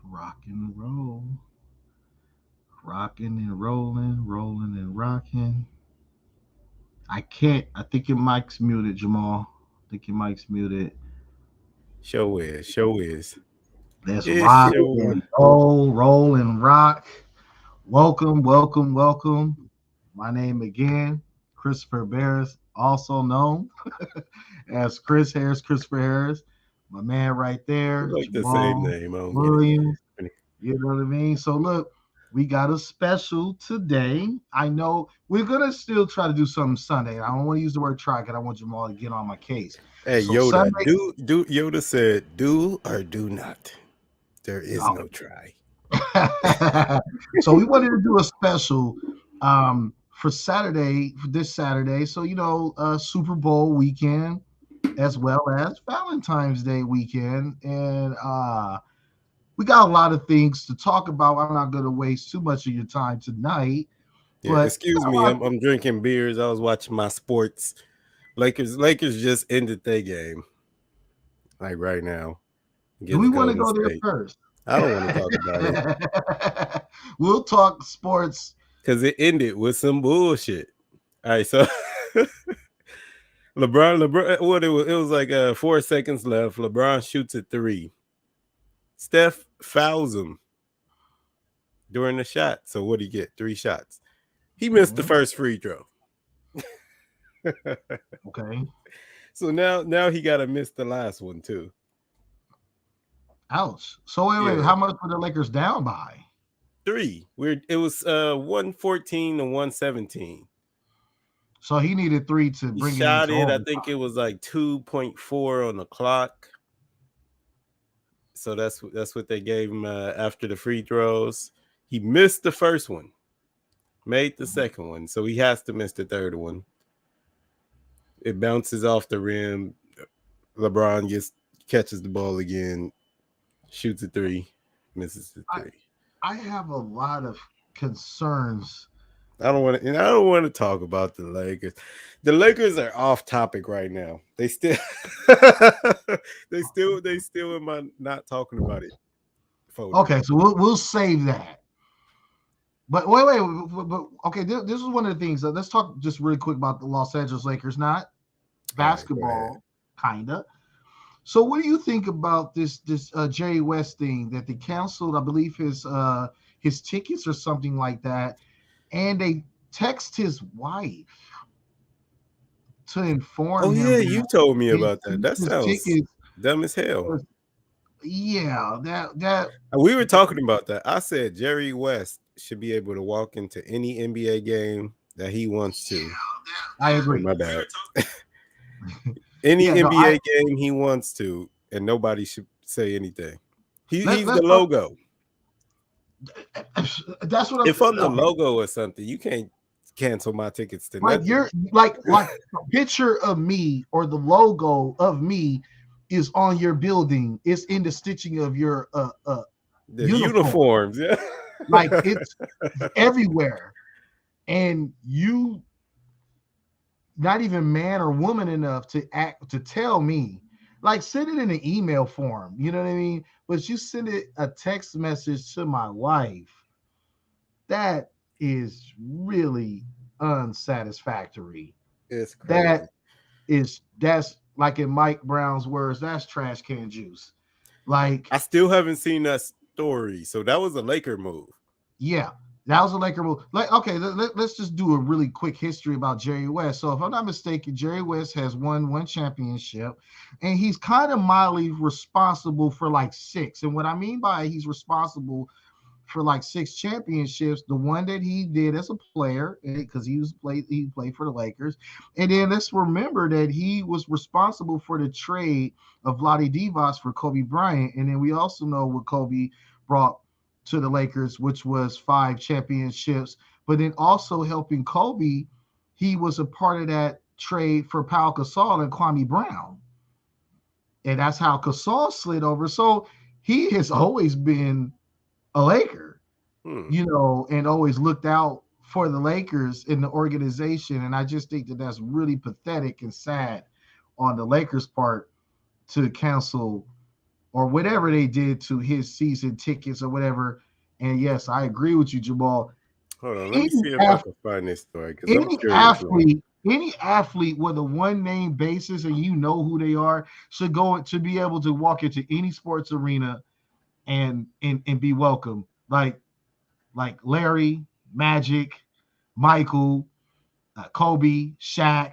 Rock and roll, rocking and rolling, rolling and rocking. I can't. I think your mic's muted, Jamal. I think your mic's muted. Show is. Let's It's rock show. and roll and rock. Welcome, welcome, welcome. My name again, Christopher Barris, also known as Chris Harris, Christopher Harris. My man right We there, like the same Jamal name. I don't get it. Williams. You know what I mean? So look, we got a special today. I know we're gonna still try to do something Sunday. I don't want to use the word try because I want Jamal to get on my case. Hey So Yoda, Sunday, do Yoda said do or do not. There is no. no try. So we wanted to do a special for Saturday, for this Saturday. So Super Bowl weekend as well as Valentine's Day weekend, and we got a lot of things to talk about. I'm not going to waste too much of your time tonight, Yeah, but excuse me. I'm drinking beers. I was watching my sports. Lakers just ended their game. Like right now do we against want to Golden go there State. first? I don't want to talk about it We'll talk sports. because it ended with some bullshit. All right, so LeBron, what it was like 4 seconds left. LeBron shoots a three. Steph fouls him during the shot. So what do you get? Three shots. He missed the Mhm. first free throw. Okay. So now he got to miss the last one too. Ouch. So wait. Yeah, How much were the Lakers down by? three. Weird. It was 114 to 117. So he needed three to He bring it shot into it. I think it overtime. was like 2.4 on the clock. So that's what they gave him after the free throws. He missed the first one, made the second one, so he has to miss the third one. It bounces off the rim. LeBron catches the ball again, shoots a three, misses the I, three. I have a lot of concerns. I don't want to talk about the Lakers. The Lakers are off topic right now. They still they still in my not talking about it folder. Okay, so we'll save that. But wait. Okay, this is one of the things. Let's talk just really quick about the Los Angeles Lakers, not All right, go ahead. basketball, kinda. So, what do you think about this Jerry West thing that they canceled? I believe his tickets or something like that, and they text his wife to inform Oh him yeah, that you told me his, about that. That his sounds tickets. dumb as hell. Yeah, that We were talking about that. I said Jerry West should be able to walk into any NBA game that he wants to. I Oh, agree. my bad. Any Yeah, no, I NBA game he wants to, and nobody should say anything. let He's the let's talk. logo. That's what If I'm the I'm. Okay, logo or something, you can't cancel my tickets to like nothing. you're like a picture of me or the logo of me is on your building. It's in the stitching of your The uniform. uniforms, yeah. Like it's everywhere, and you not even man or woman enough to act to tell me. Like send it in an email form, you know what I mean? But you send it a text message to my wife. That is really unsatisfactory. It's That crazy. that's like in Mike Brown's words, that's trash can juice. Like, I still haven't seen that story. So that was a Laker move. yeah, that was a Laker move. Like, okay, let's just do a really quick history about Jerry West. So, if I'm not mistaken, Jerry West has won one championship, and he's kind of mildly responsible for like six. And what I mean by he's responsible for like six championships. The one that he did as a player, because he played for the Lakers, and then let's remember that he was responsible for the trade of Vlade Divac for Kobe Bryant, and then we also know what Kobe brought to the Lakers, which was five championships. But then also helping Kobe, he was a part of that trade for Pau Gasol and Kwame Brown, and that's how Gasol slid over. So he has always been a Laker, Hmm. and always looked out for the Lakers in the organization. And I just think that that's really pathetic and sad on the Lakers' part to cancel or whatever they did to his season tickets or whatever. And yes, I agree with you, Jamal. Hold on, let me Any see if I af- can find this story because I'm any curious now. athlete with a one name basis and you know who they are should go to be able to walk into any sports arena and be welcome. Like Larry, Magic, Michael, Kobe, Shaq,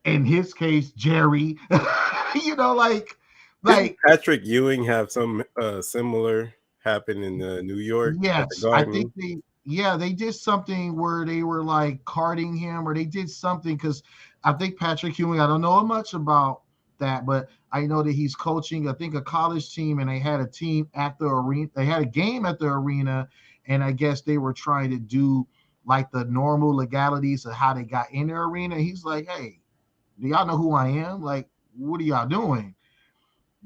in his case, Jerry. you know, Didn't like Patrick Ewing have some similar happen in New York at the yes, I think Garden? they did something where they were like carding him, or they did something because I think Patrick Ewing. I don't know much about that, but I know that he's coaching. I think a college team, and they had a team at the arena. They had a game at the arena, and I guess they were trying to do like the normal legalities of how they got in the arena. He's like, "Hey, do y'all know who I am? Like, what are y'all doing?"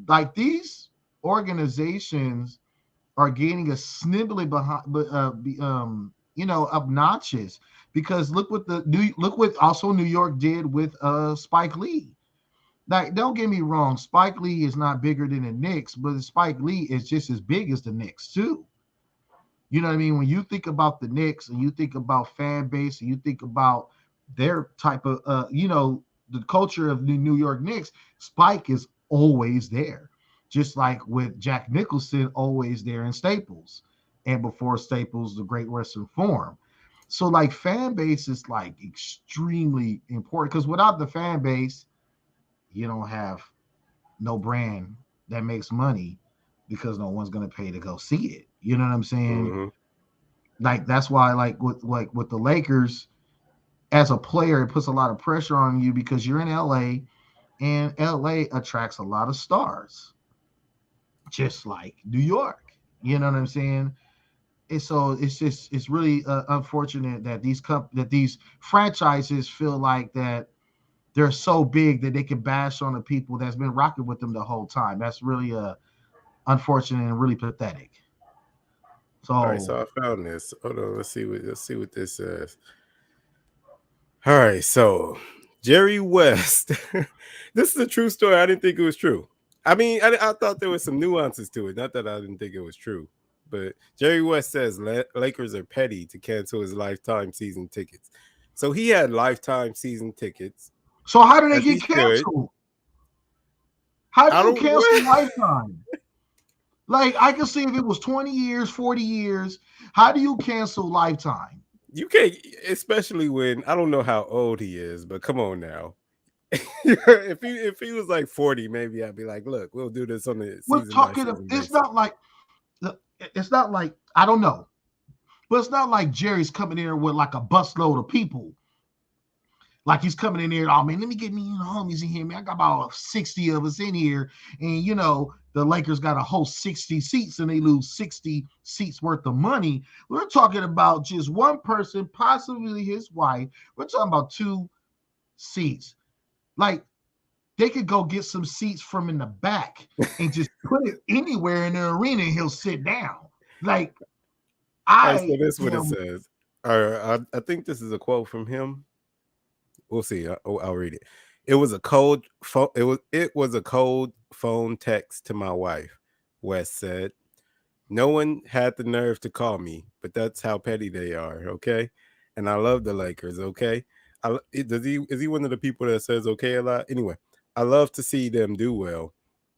Like these organizations are gaining a snibbly behind, obnoxious because look what also New York did with Spike Lee. Like, don't get me wrong, Spike Lee is not bigger than the Knicks, but Spike Lee is just as big as the Knicks too. You know what I mean? When you think about the Knicks and you think about fan base and you think about their type of, the culture of the New York Knicks, Spike is always there. Just like with Jack Nicholson, always there in Staples. And before Staples, the Great Western Forum. So, like, fan base is like extremely important because without the fan base, you don't have no brand that makes money because no one's going to pay to go see it. You know what I'm saying? Hmm. Like that's why like with the Lakers as a player, it puts a lot of pressure on you because you're in LA and LA attracts a lot of stars, just like New York. You know what I'm saying? And so it's really unfortunate that these franchises feel like that they're so big that they can bash on the people that's been rocking with them the whole time. That's really unfortunate and really pathetic. All right, So so I found this. Hold on, let's see what this says. All right, so Jerry West. This is a true story. I didn't think it was true. I mean, I thought there was some nuances to it. Not that I didn't think it was true, but Jerry West says Lakers are petty to cancel his lifetime season tickets. So he had lifetime season tickets, so how do they as he get should. canceled? How do I you don't cancel what lifetime? Like I can see if it was 20 years, 40 years. How do you cancel lifetime? you can't, especially when I don't know how old he is, but come on now. If he was like 40, maybe I'd be like, look, we'll do this on a We're season by talking season it's basis. not like I don't know, but it's not like Jerry's coming in with like a busload of people. Like he's coming in there, oh man, let me get me homies in here, man. I got about 60 of us in here, and the Lakers got a whole 60 seats and they lose 60 seats worth of money. We're talking about just one person, possibly his wife. We're talking about two seats. Like they could go get some seats from in the back and just put it anywhere in the arena and he'll sit down. Like All right, so I this is what it am says. I think this is a quote from him. We'll see. I'll read it. It was a cold phone. It was a cold phone text to my wife. West said, "No one had the nerve to call me, but that's how petty they are." Okay, and I love the Lakers. Okay, does he is he one of the people that says okay a lot? Anyway, I love to see them do well.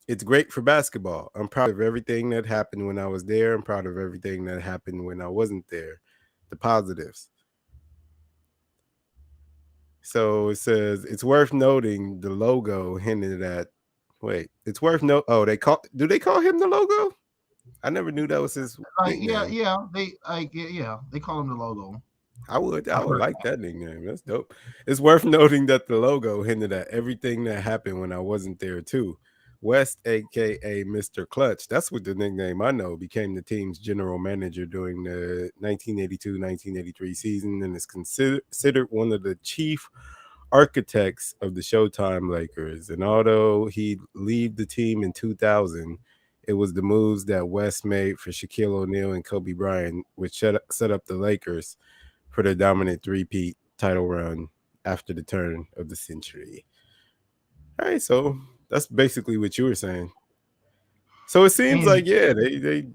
It's great for basketball. I'm proud of everything that happened when I was there. I'm proud of everything that happened when I wasn't there. The positives. So it says it's worth noting the logo hinted at. Wait, it's worth note. Oh, do they call him the logo? I never knew that was his like nickname. they call him the logo. I I've would heard like that nickname. That's dope. It's worth noting that the logo hinted at everything that happened when I wasn't there too. West, aka Mr. Clutch, that's what the nickname I know, became the team's general manager during the 1982-1983 season and is considered one of the chief architects of the Showtime Lakers. And although he leave the team in 2000, it was the moves that West made for Shaquille O'Neal and Kobe Bryant, which set up the Lakers for their dominant three-peat title run after the turn of the century. All right, so that's basically what you were saying. So it seems And like they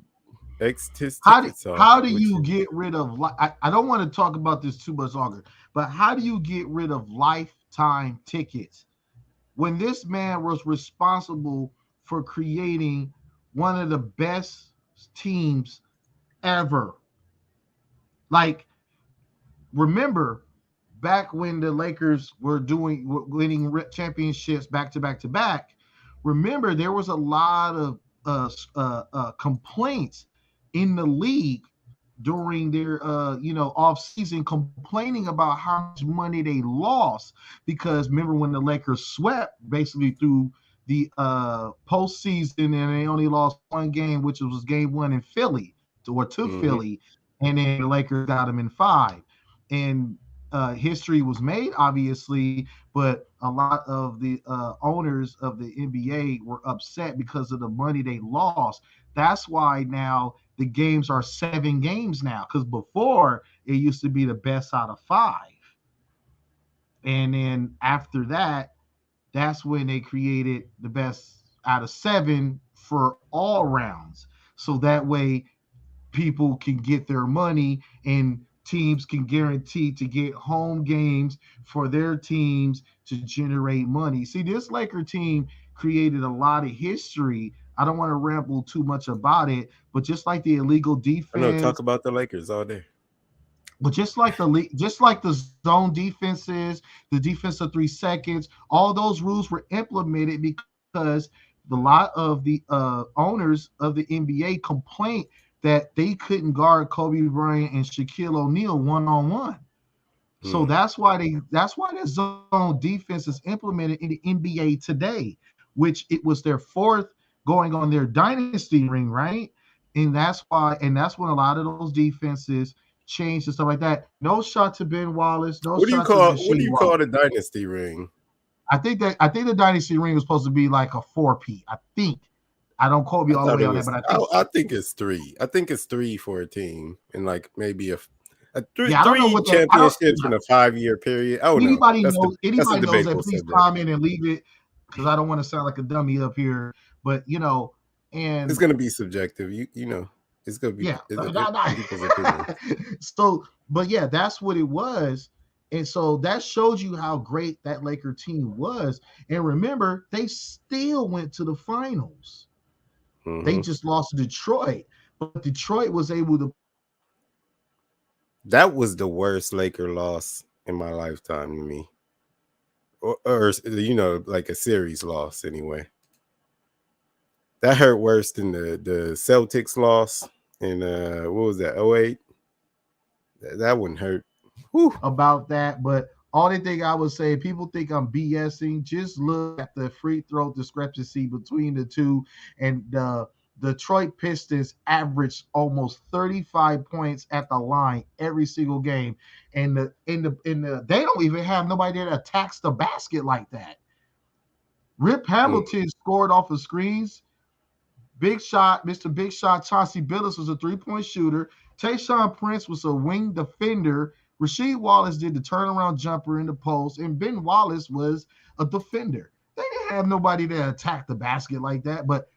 X'd his how do tickets off, how do which you is get rid of I don't want to talk about this too much longer, but how do you get rid of lifetime tickets when this man was responsible for creating one of the best teams ever? Like, remember back when the Lakers were winning championships back to back to back. Remember, there was a lot of complaints in the league during their off season, complaining about how much money they lost, because remember when the Lakers swept basically through the postseason, and they only lost one game, which was game one in Philly, to mm-hmm. Philly, and then the Lakers got them in five. And history was made, obviously, but a lot of the owners of the NBA were upset because of the money they lost. That's why now the games are 7 games now, because before it used to be the best out of 5. And then after that, that's when they created the best out of 7 for all rounds. So that way people can get their money, and teams can guarantee to get home games for their teams to generate money. See, this Laker team created a lot of history. I don't want to ramble too much about it, but just like the illegal I know. Talk defense, about the Lakers all day. but just like the zone defenses, the defense of 3 seconds, all those rules were implemented because a lot of the owners of the NBA complained that they couldn't guard Kobe Bryant and Shaquille O'Neal 1-on-1. So Mm. that's why the zone defense is implemented in the NBA today, which it was their 4th going on their dynasty ring, right? And that's when a lot of those defenses changed and stuff like that. No shot to Ben Wallace, no shot to What do Rasheed you call Wallace. the dynasty ring? I think the dynasty ring was supposed to be like a 4P. I think. I don't quote me I all the thought way it on that, was. but I think I so. think it's 3. I think it's 3 for a team, and like maybe a Yeah, I don't know three what that. I don't. championships in a 5-year period. I don't know. Anybody That's knows that's a anybody knows that, debatable please subject. comment and leave it, because I don't want to sound like a dummy up here. But It's and gonna be subjective. It's gonna be yeah, no, no. people's opinions. So, but yeah, that's what it was. And so that shows you how great that Laker team was. And remember, they still went to the finals. They Hmm. just lost to Detroit, but Detroit was able to. That was the worst Laker loss in my lifetime to me, or like a series loss anyway. That hurt worse than the Celtics loss in what was that, 08? That wouldn't hurt. Whew. About that, but only thing I would say, people think I'm BSing. Just look at the free throw discrepancy between the two, and the Detroit Pistons averaged almost 35 points at the line every single game, and they don't even have nobody that attacks the basket like that. Rip Mm. Hamilton scored off of screens. Big shot, Mr. Big Shot, Chauncey Billups was a 3-point shooter. Tayshaun Prince was a wing defender. Rasheed Wallace did the turnaround jumper in the post, and Ben Wallace was a defender. They didn't have nobody that attacked the basket like that, but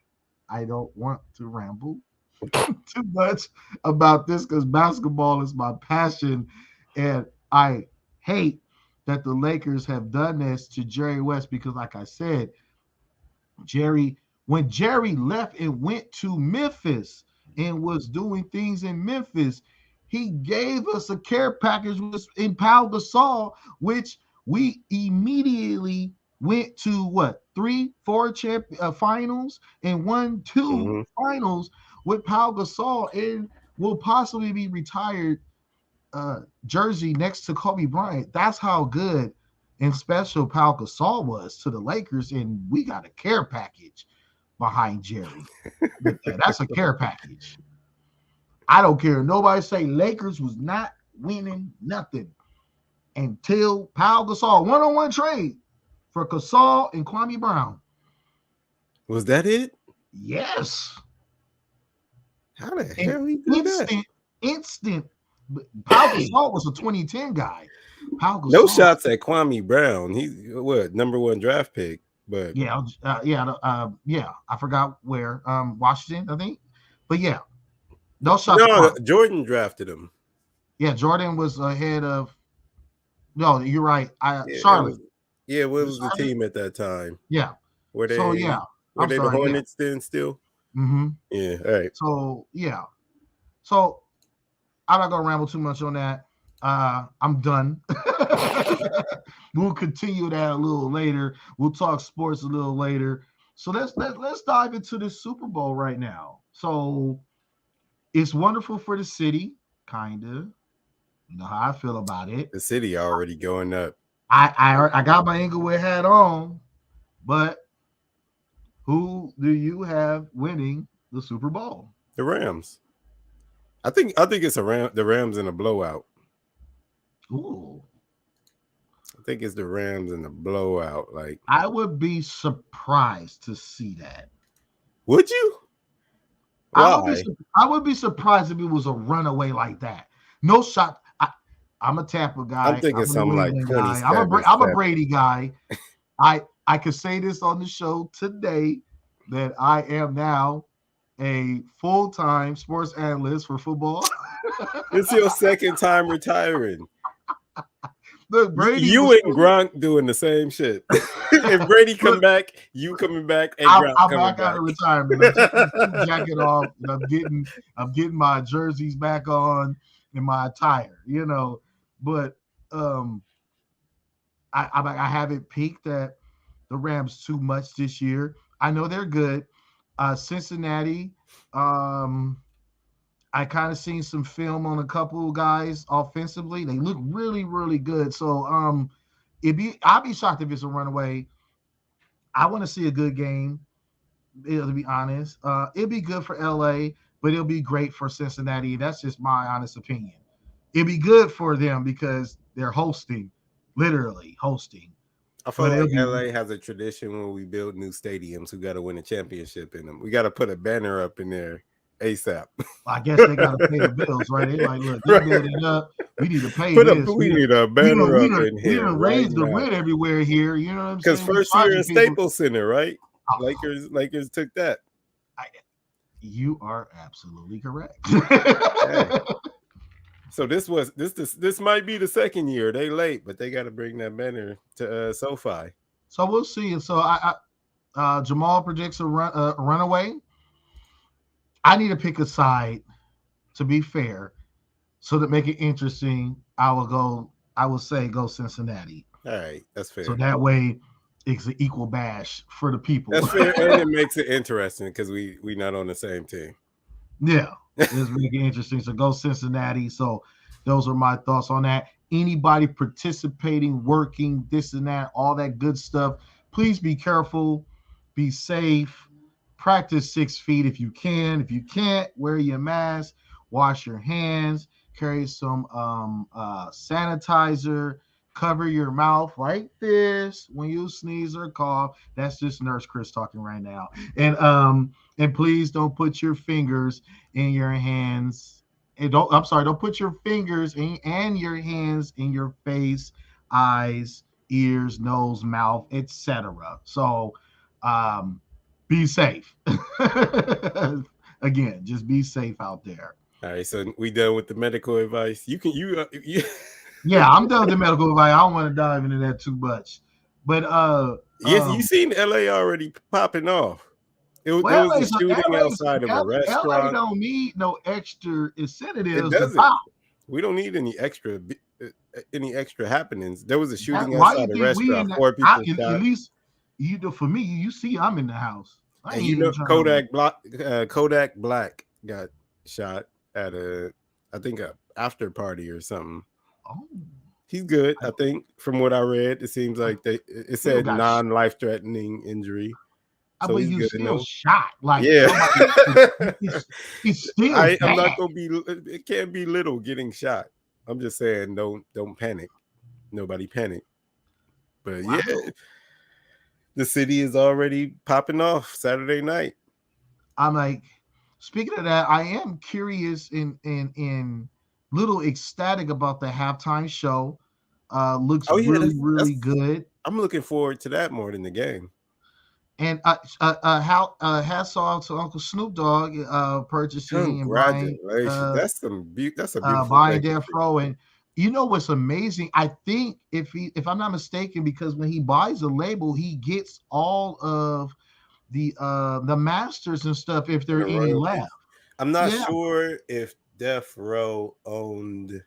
I don't want to ramble too much about this because basketball is my passion, and I hate that the Lakers have done this to Jerry West because, like I said, when Jerry left and went to Memphis and was doing things in Memphis, he gave us a care package in Pau Gasol, which we immediately went to what 3, 4 finals and won 2 Hmm. finals with Pau Gasol, and will possibly be retired jersey next to Kobe Bryant. That's how good and special Pau Gasol was to the Lakers, and we got a care package behind Jerry with that. That's a care package. I don't care. Nobody say Lakers was not winning nothing until Pau Gasol one-on-one trade for Gasol and Kwame Brown. Was that it? Yes, How the and hell he do that? instant. Pau Gasol was a 2010 guy. Pau No Gasol, shots at Kwame Brown. He's what, number 1 draft pick. But yeah. I forgot where. Washington, I think. But yeah, those shots are no, fine. Jordan drafted him. Yeah, Jordan was ahead of. No, you're right. Yeah, it Charlotte. was. Yeah, what Was it was the Charlotte? team at that time? Yeah. Were So they yeah, were I'm they the sorry. Yeah. Hornets then still? Mm-hmm. Yeah, all right. So yeah. So I'm not gonna ramble too much on that. I'm done. We'll continue that a little later. We'll talk sports a little later. So let's dive into the Super Bowl right now. So it's wonderful for the city, kinda. You know how I feel about it. The city already going up. I got my Inglewood hat on, but who do you have winning the Super Bowl? The Rams. I think it's the Rams in a blowout. Ooh, I think it's the Rams in a blowout. Like, I would be surprised to see that. would you? I would be Why? I would be surprised if it was a runaway like that. No shot. I'm a Tampa I'm guy. thinking I'm a something New like England guy. 27. I'm a Brady guy. I could say this on the show today that I am now a full-time sports analyst for football. It's your second time retiring. Look, Brady You was and Gronk doing the same shit. If Brady come look, back, you coming back, and Gronk I'm coming back out back. of retirement. I'm taking the suit jacket off, and I'm getting my jerseys back on and my attire. But um, I haven't peaked at the Rams too much this year. I know they're good. Cincinnati, um, I kind of seen some film on a couple of guys offensively. They look really, really good. So I'd be shocked if it's a runaway. I want to see a good game. To be honest, it'd be good for LA, but it'll be great for Cincinnati. That's just my honest opinion. It'd be good for them because they're hosting, literally hosting. I feel But it'll like be. LA has a tradition when we build new stadiums who got to win a championship in them. We got to put a banner up in there ASAP. I guess they got to pay the bills, right? They like, look, this Right. building up. We need to pay Put up. this. We need a We don't banner we up don't in we here don't right raise the now. rent everywhere here. You know what I'm Because saying? We first year in charging people. Staples Center, right? Oh, Lakers took that. you are absolutely correct. Hey. So this might be the second year. They late, but they got to bring that banner to SoFi. So we'll see. So Jamal predicts a runaway. I need to pick a side to be fair, so to make it interesting. I will say go Cincinnati. All right, that's fair. So that way, it's an equal bash for the people. That's fair, and it makes it interesting because we not on the same team. Yeah, it's really interesting. So go Cincinnati. So those are my thoughts on that. Anybody participating, working, this and that, all that good stuff, please be careful, be safe, practice 6 feet if you can. If you can't, wear your mask, wash your hands, carry some sanitizer, cover your mouth like this when you sneeze or cough. That's just Nurse Chris talking right now. And please don't put your fingers in your hands. And don't put your fingers and your hands in your face, eyes, ears, nose, mouth, etc. So be safe. Again, just be safe out there. All right, so we done with the medical advice. You Yeah, I'm done with the medical advice. I don't want to dive into that too much. But yes, you seen LA already popping off. There was a shooting outside of a restaurant. LA don't need no extra It incentives to doesn't. pop. We don't need any extra happenings. There was a shooting Why you outside a think we in restaurant. the, 4 people at shot. least for me, you see I'm in the house. I And ain't you even know trying Kodak Black got shot at I think a after party or something. oh, He's good, I think. From what I read, it seems like it said non-life threatening injury. So but he's you good still enough. shot. Like Yeah. it's still I'm not gonna be. It can't be little getting shot. I'm just saying, don't panic. Nobody panic. But wow. yeah, the city is already popping off Saturday night. I'm like, speaking of that, I am curious in little ecstatic about the halftime show. Looks Oh yeah, really, really good. I'm looking forward to that more than the game. And hats off to Uncle Snoop Dogg purchasing and Congratulations. That's a beautiful buying thing to Death see. Row. And you know what's amazing? I think if I'm not mistaken, because when he buys a label, he gets all of the masters and stuff if there And are the any left. royalties. I'm not Yeah, sure if Death Row owned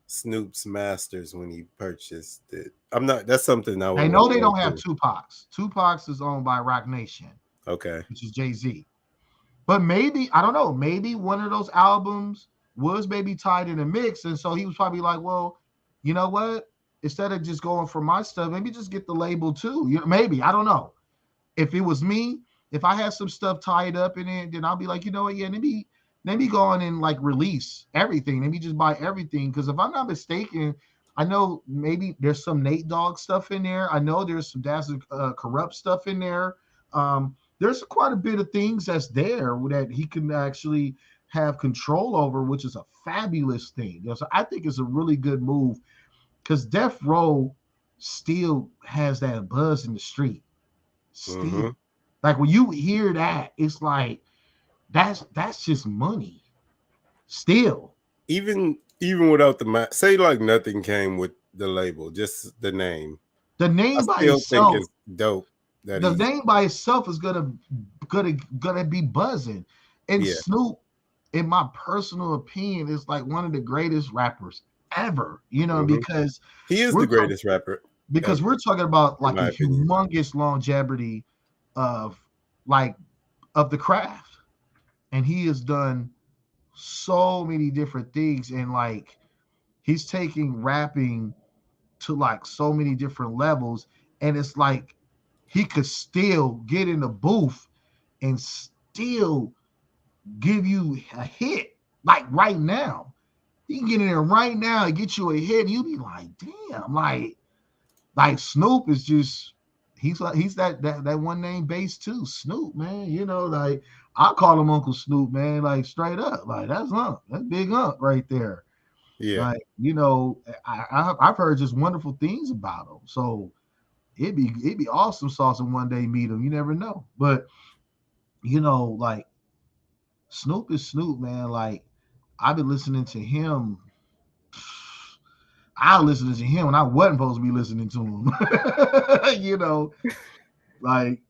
Snoop's masters when he purchased it. I'm not. That's something I would I want know to they go don't have through. Tupac's. Tupac's is owned by Rock Nation, Okay. which is Jay-Z. But maybe, I don't know, maybe one of those albums was maybe tied in a mix. And so he was probably like, well, you know what? Instead of just going for my stuff, maybe just get the label too. You know, maybe, I don't know. If it was me, if I had some stuff tied up in it, then I'll be like, you know what? Yeah, let me go on and like release everything. Let me just buy everything. Because if I'm not mistaken, I know maybe there's some Nate Dogg stuff in there. I know there's some Dazzle Corrupt stuff in there. There's quite a bit of things that's there that he can actually have control over, which is a fabulous thing. So I think it's a really good move because Death Row still has that buzz in the street. Still, Mm-hmm. like when you hear that, it's like that's just money. Still, Even without say like nothing came with the label, just the name. the I name by still think itself, it's dope that the he's name by itself is gonna be buzzing. And yeah. Snoop, in my personal opinion, is like one of the greatest rappers ever. You know, Mm-hmm. He is the we're talking greatest rapper because ever, we're talking about in like a my opinion. humongous longevity of like of the craft, and he has done so many different things, and like he's taking rapping to like so many different levels, and it's like he could still get in the booth and still give you a hit like right now. He can get in there right now and get you a hit, and you'll be like, damn, like Snoop is just he's that one name base too, Snoop, man. You know, like I call him Uncle Snoop, man, like straight up, like that's big Unc right there. Yeah. Like, you know, I've heard just wonderful things about him. So it'd be awesome sauce and one day meet him. You never know. But you know, like Snoop is Snoop, man. Like I've been listening to him. I listened to him when I wasn't supposed to be listening to him. you know, like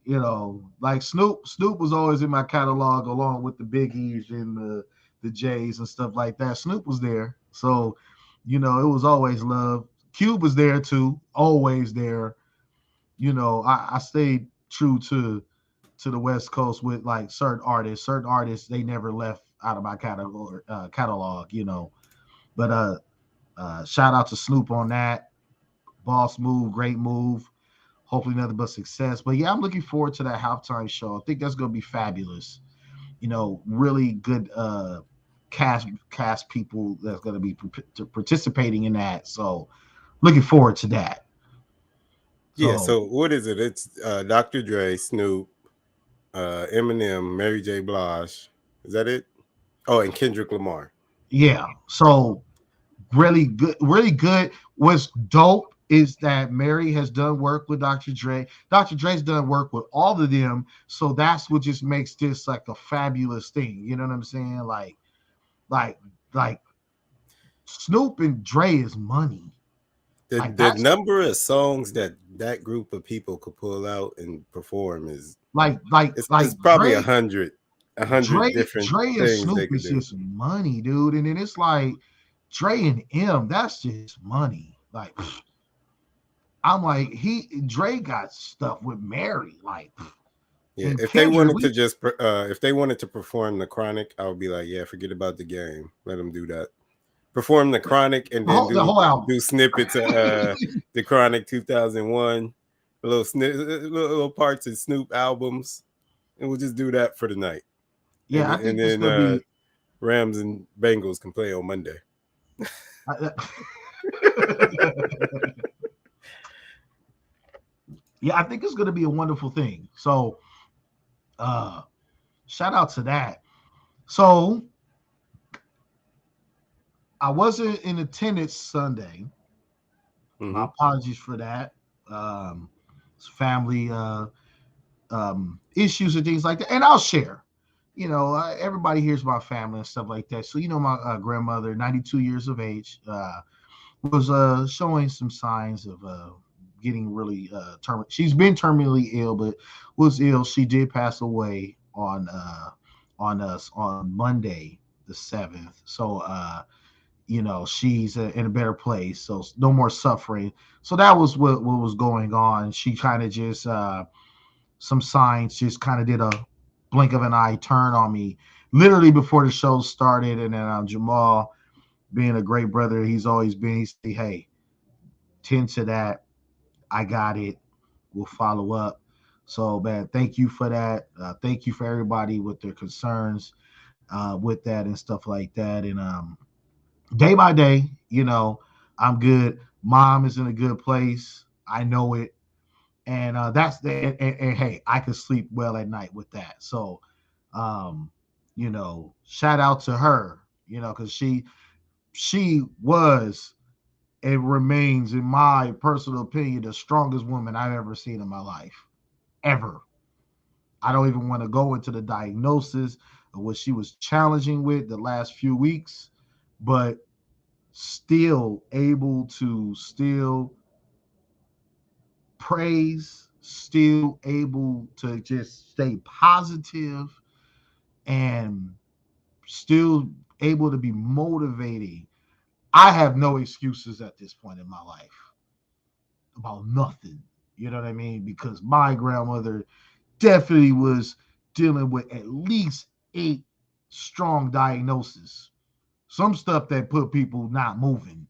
like Snoop was always in my catalog along with the Biggies and the Jays and stuff like that. Snoop was there. So, it was always love. Cube was there too, always there. I stayed true to the West Coast with like certain artists. Certain artists they never left out of my catalog. But shout out to Snoop on that. Boss move, great move. Hopefully nothing but success. But yeah, I'm looking forward to that halftime show. I think that's gonna be fabulous. Really good cast people that's gonna be participating in that. So looking forward to that. Yeah. So So what is it? It's Dr. Dre, Snoop, Eminem, Mary J. Blige. Is that it? Oh, and Kendrick Lamar. yeah, so really good, really good. What's dope is that Mary has done work with Dr. Dre. Dr. Dre's done work with all of them. So that's what just makes this like a fabulous thing. You know what I'm saying? Like, like Snoop and Dre is money. Like The that's number of songs that group of people could pull out and perform is like it's probably Dre, a hundred different Dre and things Snoop they could is do. just money, dude. And then it's like Dre and M, that's just money. Like I'm like Dre got stuff with Mary, like Yeah, and if they Kendrick. wanted to just if they wanted to perform the Chronic, I would be like, yeah, forget about the game. Let them do that. Perform the Chronic and then The whole album. do snippets of the Chronic 2001, little parts of Snoop albums, and we'll just do that for the night. Yeah, I And think it's then gonna be. Rams and Bengals can play on Monday. Yeah, I think it's gonna be a wonderful thing. So, uh, shout out to that. So, I wasn't in attendance Sunday. My Mm-hmm. apologies for that. It's family. issues and things like that, and I'll share. Everybody hears my family and stuff like that. So my grandmother, 92 years of age, was showing some signs of getting really she's been terminally ill, but was ill. She did pass away on us on Monday the 7th. So she's in a better place. So no more suffering. So that was what was going on. She kind of just some signs just kind of did a blink of an eye turn on me literally before the show started. And then Jamal, being a great brother he's always been, he said, hey, tend to that. I got it. We'll follow up. So, man, thank you for that. Thank you for everybody with their concerns with that and stuff like that. And day by day, I'm good. Mom is in a good place. I know it. And that's the and hey, I could sleep well at night with that. So, um, shout out to her, because she was and remains, in my personal opinion, the strongest woman I've ever seen in my life, ever. I don't even want to go into the diagnosis of what she was challenging with the last few weeks, but still able to still praise, still able to just stay positive, and still able to be motivating. I have no excuses at this point in my life about nothing. You know what I mean? Because my grandmother definitely was dealing with at least 8 strong diagnoses. Some stuff that put people not moving.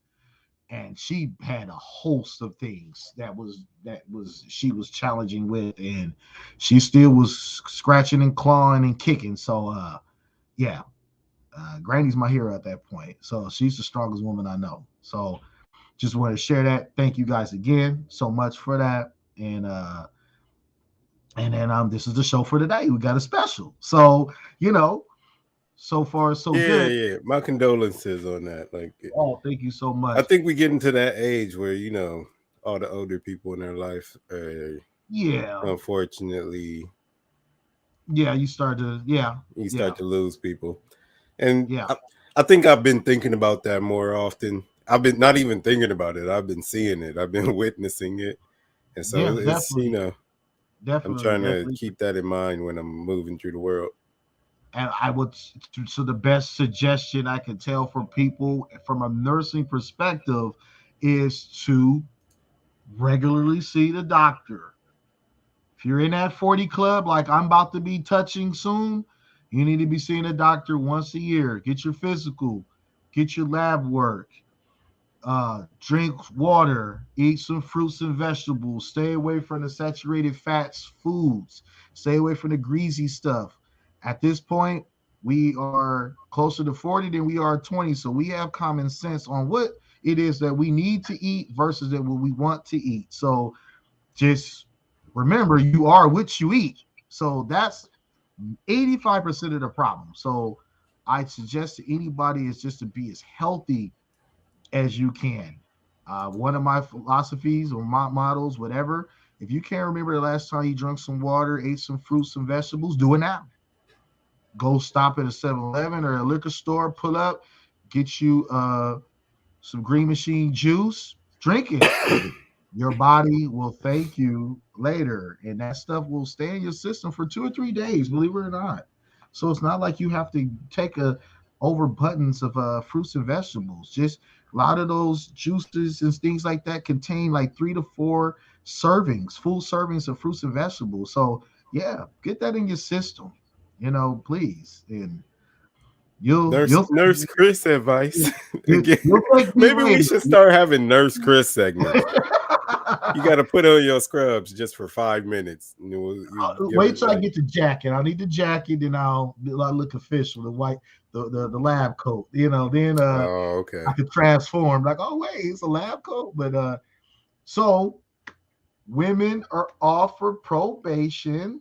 And she had a host of things that was she was challenging with, and she still was scratching and clawing and kicking. So yeah, Granny's my hero at that point. So she's the strongest woman I know. So just want to share that. Thank you guys again so much for that. And then this is the show for today. We got a special. So, so far so Yeah, good. yeah. My condolences on that. Like, Oh, thank you so I much. think we get into that age where all the older people in their life, Yeah. unfortunately, Yeah, you start to you yeah. start to lose people. And Yeah. I think I've been thinking about that more often. I've been not even thinking about it. I've been seeing it. I've been witnessing it. And so Yeah, it's, definitely. I'm Definitely, trying to definitely. keep that in mind when I'm moving through the world. And I would, so the best suggestion I can tell for people from a nursing perspective is to regularly see the doctor. If you're in that 40 club, like I'm about to be touching soon, you need to be seeing a doctor once a year. Get your physical, get your lab work, drink water, eat some fruits and vegetables, stay away from the saturated fats foods, stay away from the greasy stuff. At this point, we are closer to 40 than we are 20, so we have common sense on what it is that we need to eat versus that what we want to eat. So just remember, you are what you eat. So that's 85% of the problem. So I suggest to anybody is just to be as healthy as you can. One of my philosophies or my models, whatever, if you can't remember the last time you drank some water, ate some fruits and vegetables, do it now. Go stop at a 7-Eleven or a liquor store, pull up, get you some Green Machine juice, drink it. Your body will thank you later, and that stuff will stay in your system for 2 or 3 days, believe it or not. So it's not like you have to take a over buttons of fruits and vegetables. Just a lot of those juices and things like that contain like 3 to 4 servings, full servings of fruits and vegetables. So yeah, get that in your system, please, and Nurse Chris advice again. you'll thank me Maybe we later. should start having Nurse Chris segments. You got to put on your scrubs just for 5 minutes. And you'll give Wait it till I like, get the jacket. I'll need the jacket, then I'll look official. The white, the lab coat. Then oh, I okay. could transform. Like, oh wait, it's a lab coat. But so women are off for probation.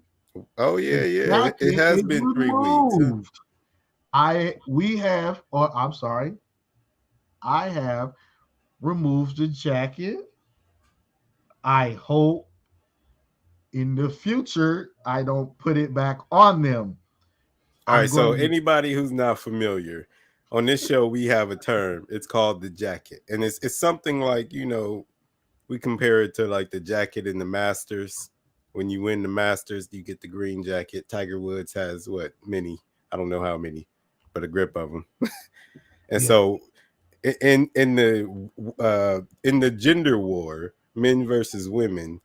Oh, The yeah, yeah. It jacket has is been 3 weeks. Huh? removed. We have, or I'm sorry, I have removed the jacket. I hope in the future, I don't put it back on them. All I'm right. So going to, anybody who's not familiar, on this show we have a term. It's called the jacket, and it's something like we compare it to like the jacket in the Masters. When you win the Masters, you get the green jacket. Tiger Woods has what many? I don't know how many, but a grip of them. And yeah, so in the gender war, men versus women,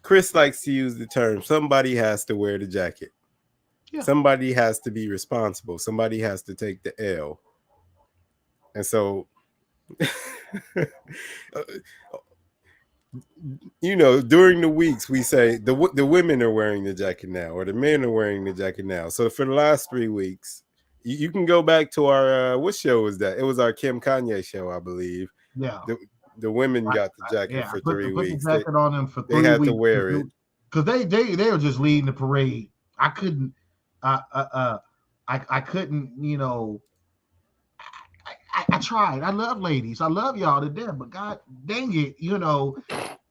Chris likes to use the term somebody has to wear the jacket. yeah, Somebody has to be responsible. Somebody has to take the L. And so during the weeks we say the women are wearing the jacket now, or the men are wearing the jacket now. So for the last 3 weeks, you can go back to our what show was that? It was our Kim Kanye show, I believe. yeah. The women got the jacket Yeah, for I 3 put the weeks. jacket on them for They three had to weeks wear it. because they were just leading the parade. I couldn't, uh, uh, uh I couldn't, I tried. I love ladies. I love y'all to death, but God dang it,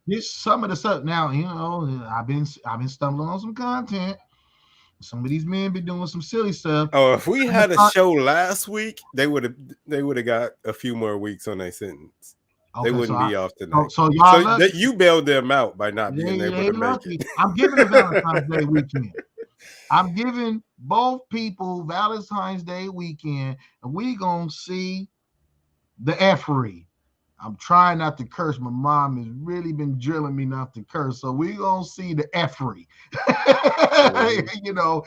this some of the stuff now. I've been stumbling on some content. Some of these men been doing some silly stuff. Oh, if we had a show last week, they would have got a few more weeks on their sentence. They Okay, wouldn't be off so, tonight. so So y'all lucky. that you bailed them out by not being able They to make lucky. it. I'm giving a Valentine's Day weekend. I'm giving both people Valentine's Day weekend, and we gonna see the effery. I'm trying not to curse. My mom has really been drilling me not to curse, so we gonna see the effery. you know,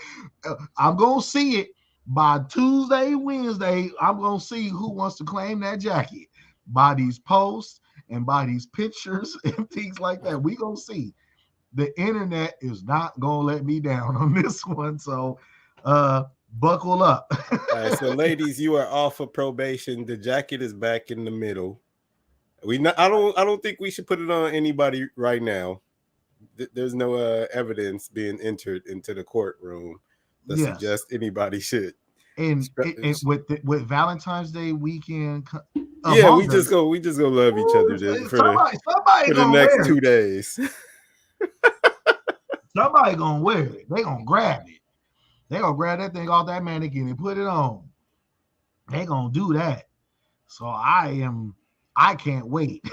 I'm gonna see it by Tuesday, Wednesday. I'm gonna see who wants to claim that jacket by these posts and by these pictures and things like that. We gonna see. The internet is not gonna let me down on this one. So buckle up. All right, so ladies, you are off of probation. The jacket is back in the middle. I don't think we should put it on anybody right now. There's no evidence being entered into the courtroom that Yes. suggests anybody should. And with Valentine's Day weekend Yeah, we among us, just go love each other somebody for the gonna next wear it. 2 days. Somebody gonna wear it. They gonna grab it. They gonna grab that thing off that mannequin and put it on. They gonna do that. So I can't wait.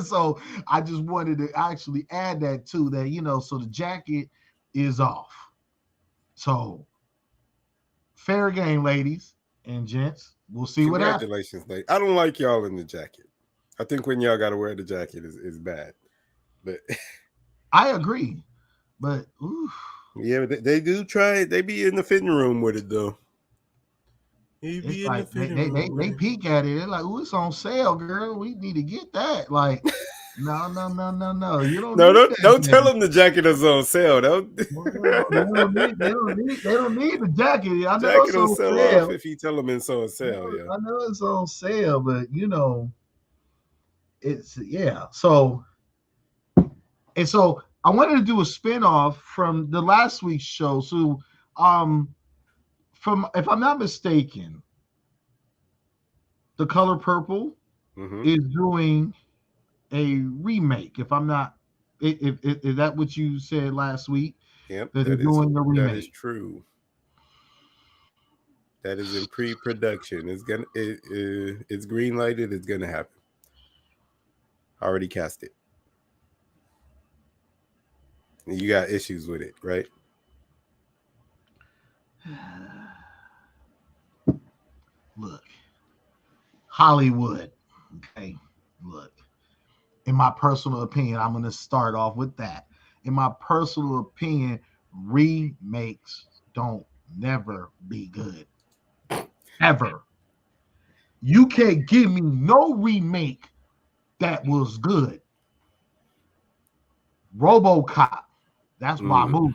So I just wanted to actually add that too. That so the jacket is off. So fair game, ladies and gents. We'll see what happens. Congratulations, lady. I don't like y'all in the jacket. I think when y'all got to wear the jacket is bad. But I agree, but oof, yeah, they do try it. They be in the fitting room with it though. He it's be in the like fitting room with they it. peek at it. They're like, "Ooh, it's on sale, girl. We need to get that." Like, no, no, no, no, no. You don't No, need don't tell that. them the jacket is on sale. Don't Well, they don't need the jacket. I know jacket it's will on sell off sale. if you tell them it's on sale. Yeah. I know it's on sale, but it's yeah. So I wanted to do a spinoff from the last week's show. So um from if I'm not mistaken, The Color Purple Mm-hmm. is doing a remake. If I'm not, if is that what you said last week? Yep, That they're doing a that is remake. true. That is in pre-production. It's green lighted. It's gonna happen. Already cast it. And you got issues with it, right? Look, Hollywood. Okay, look. In my personal opinion, I'm going to start off with that. In my personal opinion, remakes don't never be good. Ever. You can't give me no remake that was good. RoboCop, that's my Mm. movie.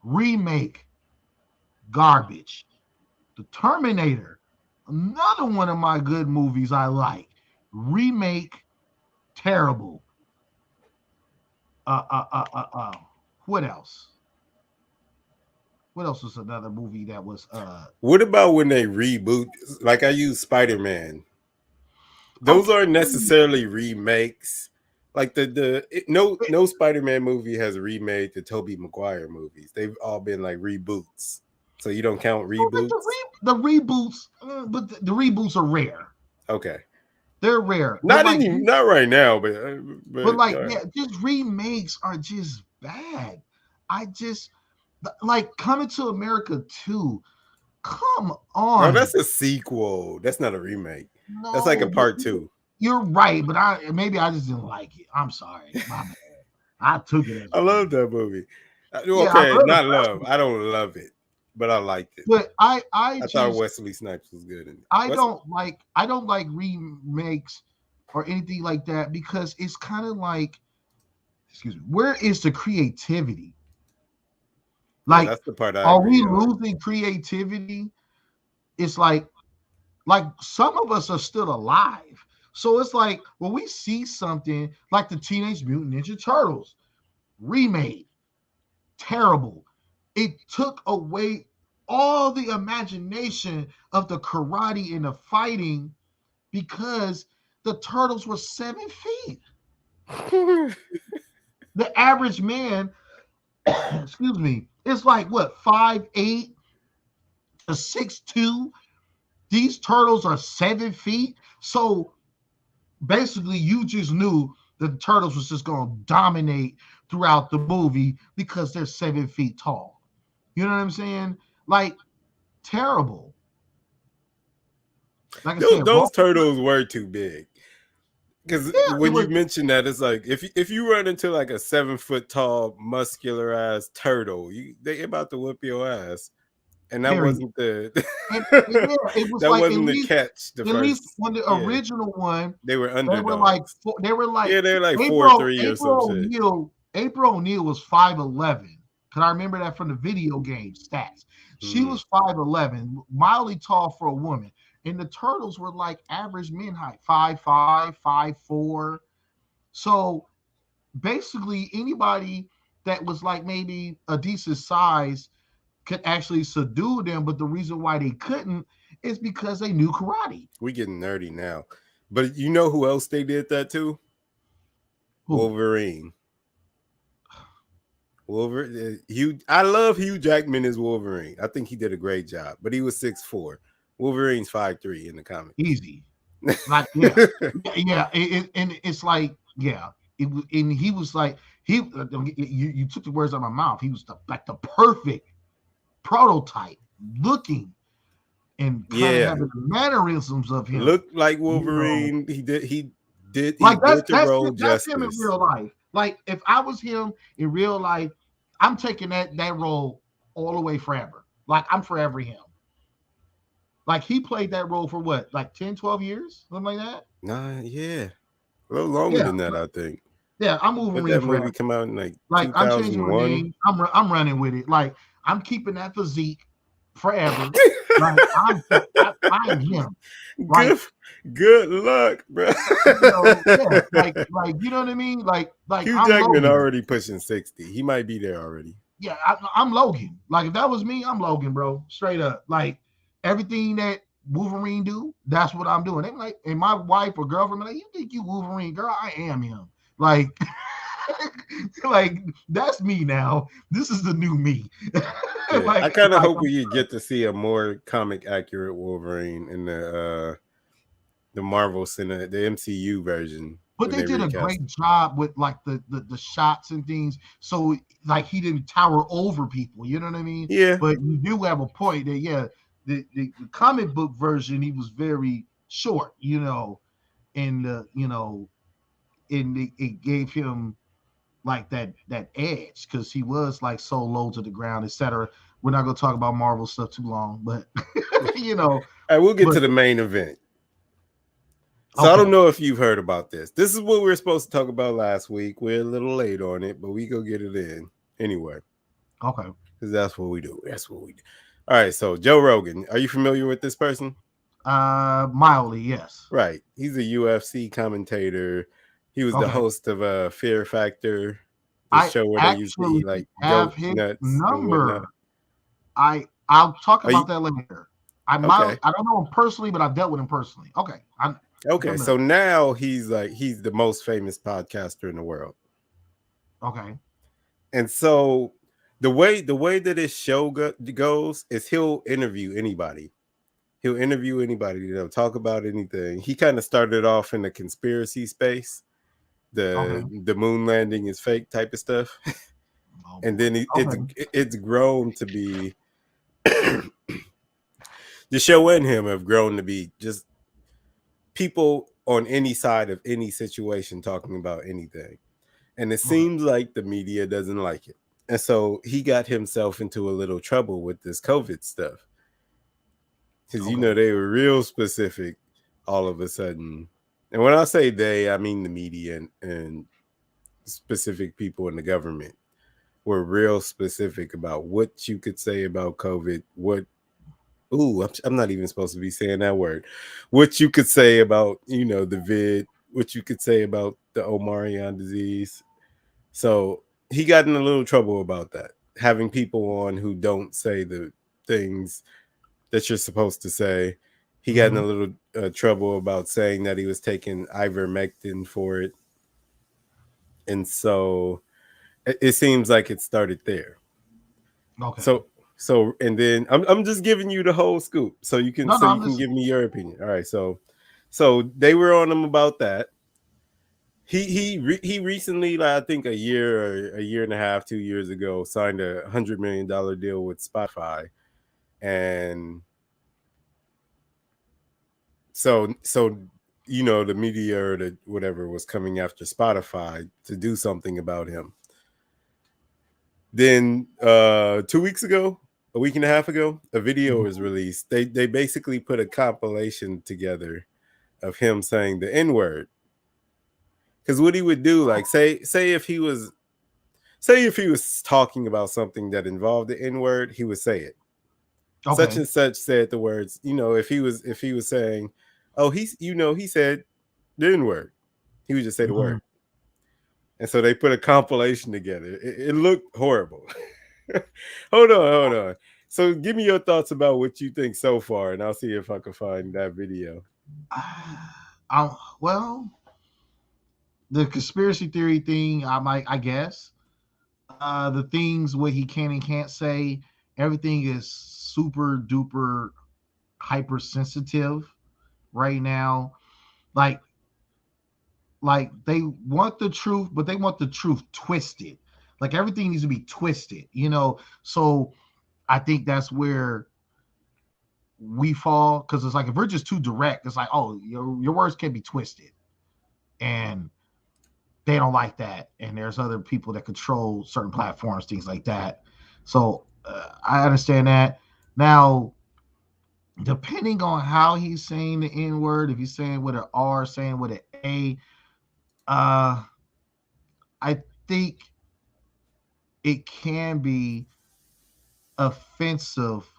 Remake, garbage. The Terminator, another one of my good movies I like. Remake, terrible. Uh, uh, uh, uh, uh. What else? What else was another movie that was What about when they reboot? Like I use Spider-Man. Those okay? aren't necessarily remakes, Like no Spider-Man movie has remade the Tobey Maguire movies. They've all been like reboots. So you don't count reboots? The reboots, but the reboots are rare. Okay. They're rare. Not right now, but like just remakes are just bad. I just like Coming to America 2. Come on. Oh, that's a sequel. That's not a remake. No, that's like a part 2. You're right, but I just didn't like it. I'm sorry. My bad. I took it as I love that movie. Okay, not love. I don't love it, but I liked it. But I thought Wesley Snipes was good in it. I don't like remakes or anything like that because it's kind of like, excuse me, where is the creativity? Like, that's the part are we losing creativity? It's like some of us are still alive. So it's like when we see something like the Teenage Mutant Ninja Turtles remade, terrible. It took away all the imagination of the karate and the fighting because the turtles were 7 feet. The average man, excuse me, is like what, 5'8" to 6'2". These turtles are 7 feet. So basically, you just knew the turtles was just going to dominate throughout the movie because they're 7 feet tall. You know what I'm saying? Like, terrible. Like those turtles were too big. Because when you mention that, it's like if you run into like a 7 foot tall, muscular ass turtle, they about to whip your ass. And that wasn't the it was that like wasn't the catch. At least when the original one, they were underdogs. They were like 4'3" or some shit. April O'Neil was 5'11". Because I remember that from the video game stats. She was 5'11", mildly tall for a woman. And the turtles were like average men height, 5'5", 5'4". So basically anybody that was like maybe a decent size could actually subdue them, but the reason why they couldn't is because they knew karate. We getting nerdy now. But you know who else they did that to? Who? Wolverine. I love Hugh Jackman as Wolverine. I think he did a great job, but he was 6'4". Wolverine's 5'3" in the comics. Easy. Like, yeah. And it's like, yeah. And he was like, you took the words out of my mouth. He was like the perfect prototype looking and kind of having the mannerisms of him. Looked like Wolverine. You know? He did like that's him in real life. Like if I was him in real life, I'm taking that role all the way forever. Like I'm forever him. Like he played that role for what, like 10, 12 years? Something like that? Nah, yeah. A little longer than that, I think. Yeah, I'm Wolverine. That movie come out in like I'm changing my name. I'm running with it. Like I'm keeping that physique forever. Like I'm him. Like, good luck, bro. Like you know what I mean? Like Hugh Jackman already pushing 60. He might be there already. Yeah, I'm Logan. Like if that was me, I'm Logan, bro. Straight up. Like everything that Wolverine do, that's what I'm doing. They like, and my wife or girlfriend be like, you think you Wolverine, girl? I am him. Like, like that's me now. This is the new me. Yeah, like, I kind of hope we get to see a more comic accurate Wolverine in the Marvel Cine, the MCU version. But they did a great job with like the shots and things. So like he didn't tower over people. You know what I mean? Yeah. But you do have a point that the comic book version, he was very short, you know, and and it gave him like that edge because he was like so low to the ground, etc. We're not gonna talk about Marvel stuff too long, but you know. All right, we'll get to the main event. So I don't know if you've heard about this. This is what we were supposed to talk about last week. We're a little late on it, but we go get it in anyway. Okay. Because that's what we do. All right, so Joe Rogan. Are you familiar with this person? Mildly, yes. Right. He's a UFC commentator. He was the host of Fear Factor, the show where they used to eat like goat nuts number. I'll talk about that later. I don't know him personally, but I've dealt with him personally. Okay. Okay, so now he's the most famous podcaster in the world. Okay. And so the way that his show goes is he'll interview anybody. He'll interview anybody, talk about anything. He kind of started off in the conspiracy space, Okay. the moon landing is fake type of stuff. Oh And boy. then Okay. it's grown to be the show and him have grown to be just people on any side of any situation talking about anything. And it Okay. seems like the media doesn't like it. And so he got himself into a little trouble with this COVID stuff. Because, Okay. they were real specific all of a sudden. And when I say they, I mean the media and specific people in the government were real specific about what you could say about COVID, I'm not even supposed to be saying that word. What you could say about, the vid, what you could say about the Omarion disease. So he got in a little trouble about that, having people on who don't say the things that you're supposed to say. He got in a Mm-hmm. little trouble about saying that he was taking ivermectin for it. And so it seems like it started there. Okay. So and then I'm just giving you the whole scoop so you can No, no, I'm give listening. me your opinion. All right, so they were on him about that. He recently, like, I think a year and a half, 2 years ago, signed $100 million deal with Spotify, and so the media or the whatever was coming after Spotify to do something about him. Then 2 weeks ago, a week and a half ago, a video was Mhm. released. They basically put a compilation together of him saying the N word. Because what he would do, like, say if he was talking about something that involved the N word, he would say it. Such Okay. and such said the words. If he was saying, oh, he said the N word, he would just say the Mhm. word. And so they put a compilation together. It looked horrible. Hold on. So give me your thoughts about what you think so far, and I'll see if I can find that video. Well, the conspiracy theory thing, I guess. The things what he can and can't say, everything is super duper hypersensitive right now. Like, they want the truth, but they want the truth twisted. Like everything needs to be twisted. So I think that's where we fall because it's like if we're just too direct, it's like, oh, your words can be twisted, and they don't like that. And there's other people that control certain platforms, things like that. So I understand that. Now, depending on how he's saying the N word, if he's saying with an R, saying with an A, uh, I think it can be offensive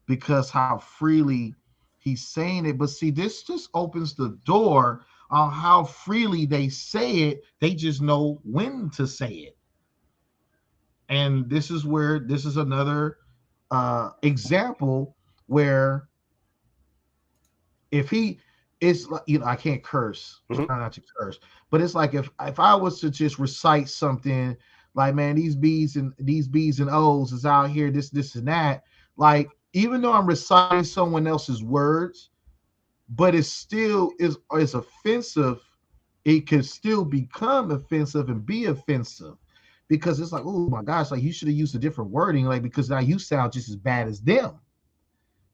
because how freely he's saying it. But see, this just opens the door on how freely they say it. They just know when to say it. And this is where this is another example where if he it's like, I can't curse, Mhm. try not to curse, but it's like if I was to just recite something like, man, these B's and O's is out here, this and that, like, even though I'm reciting someone else's words, but it still is offensive. It can still become offensive and be offensive because it's like, oh my gosh, like you should have used a different wording, like, because now you sound just as bad as them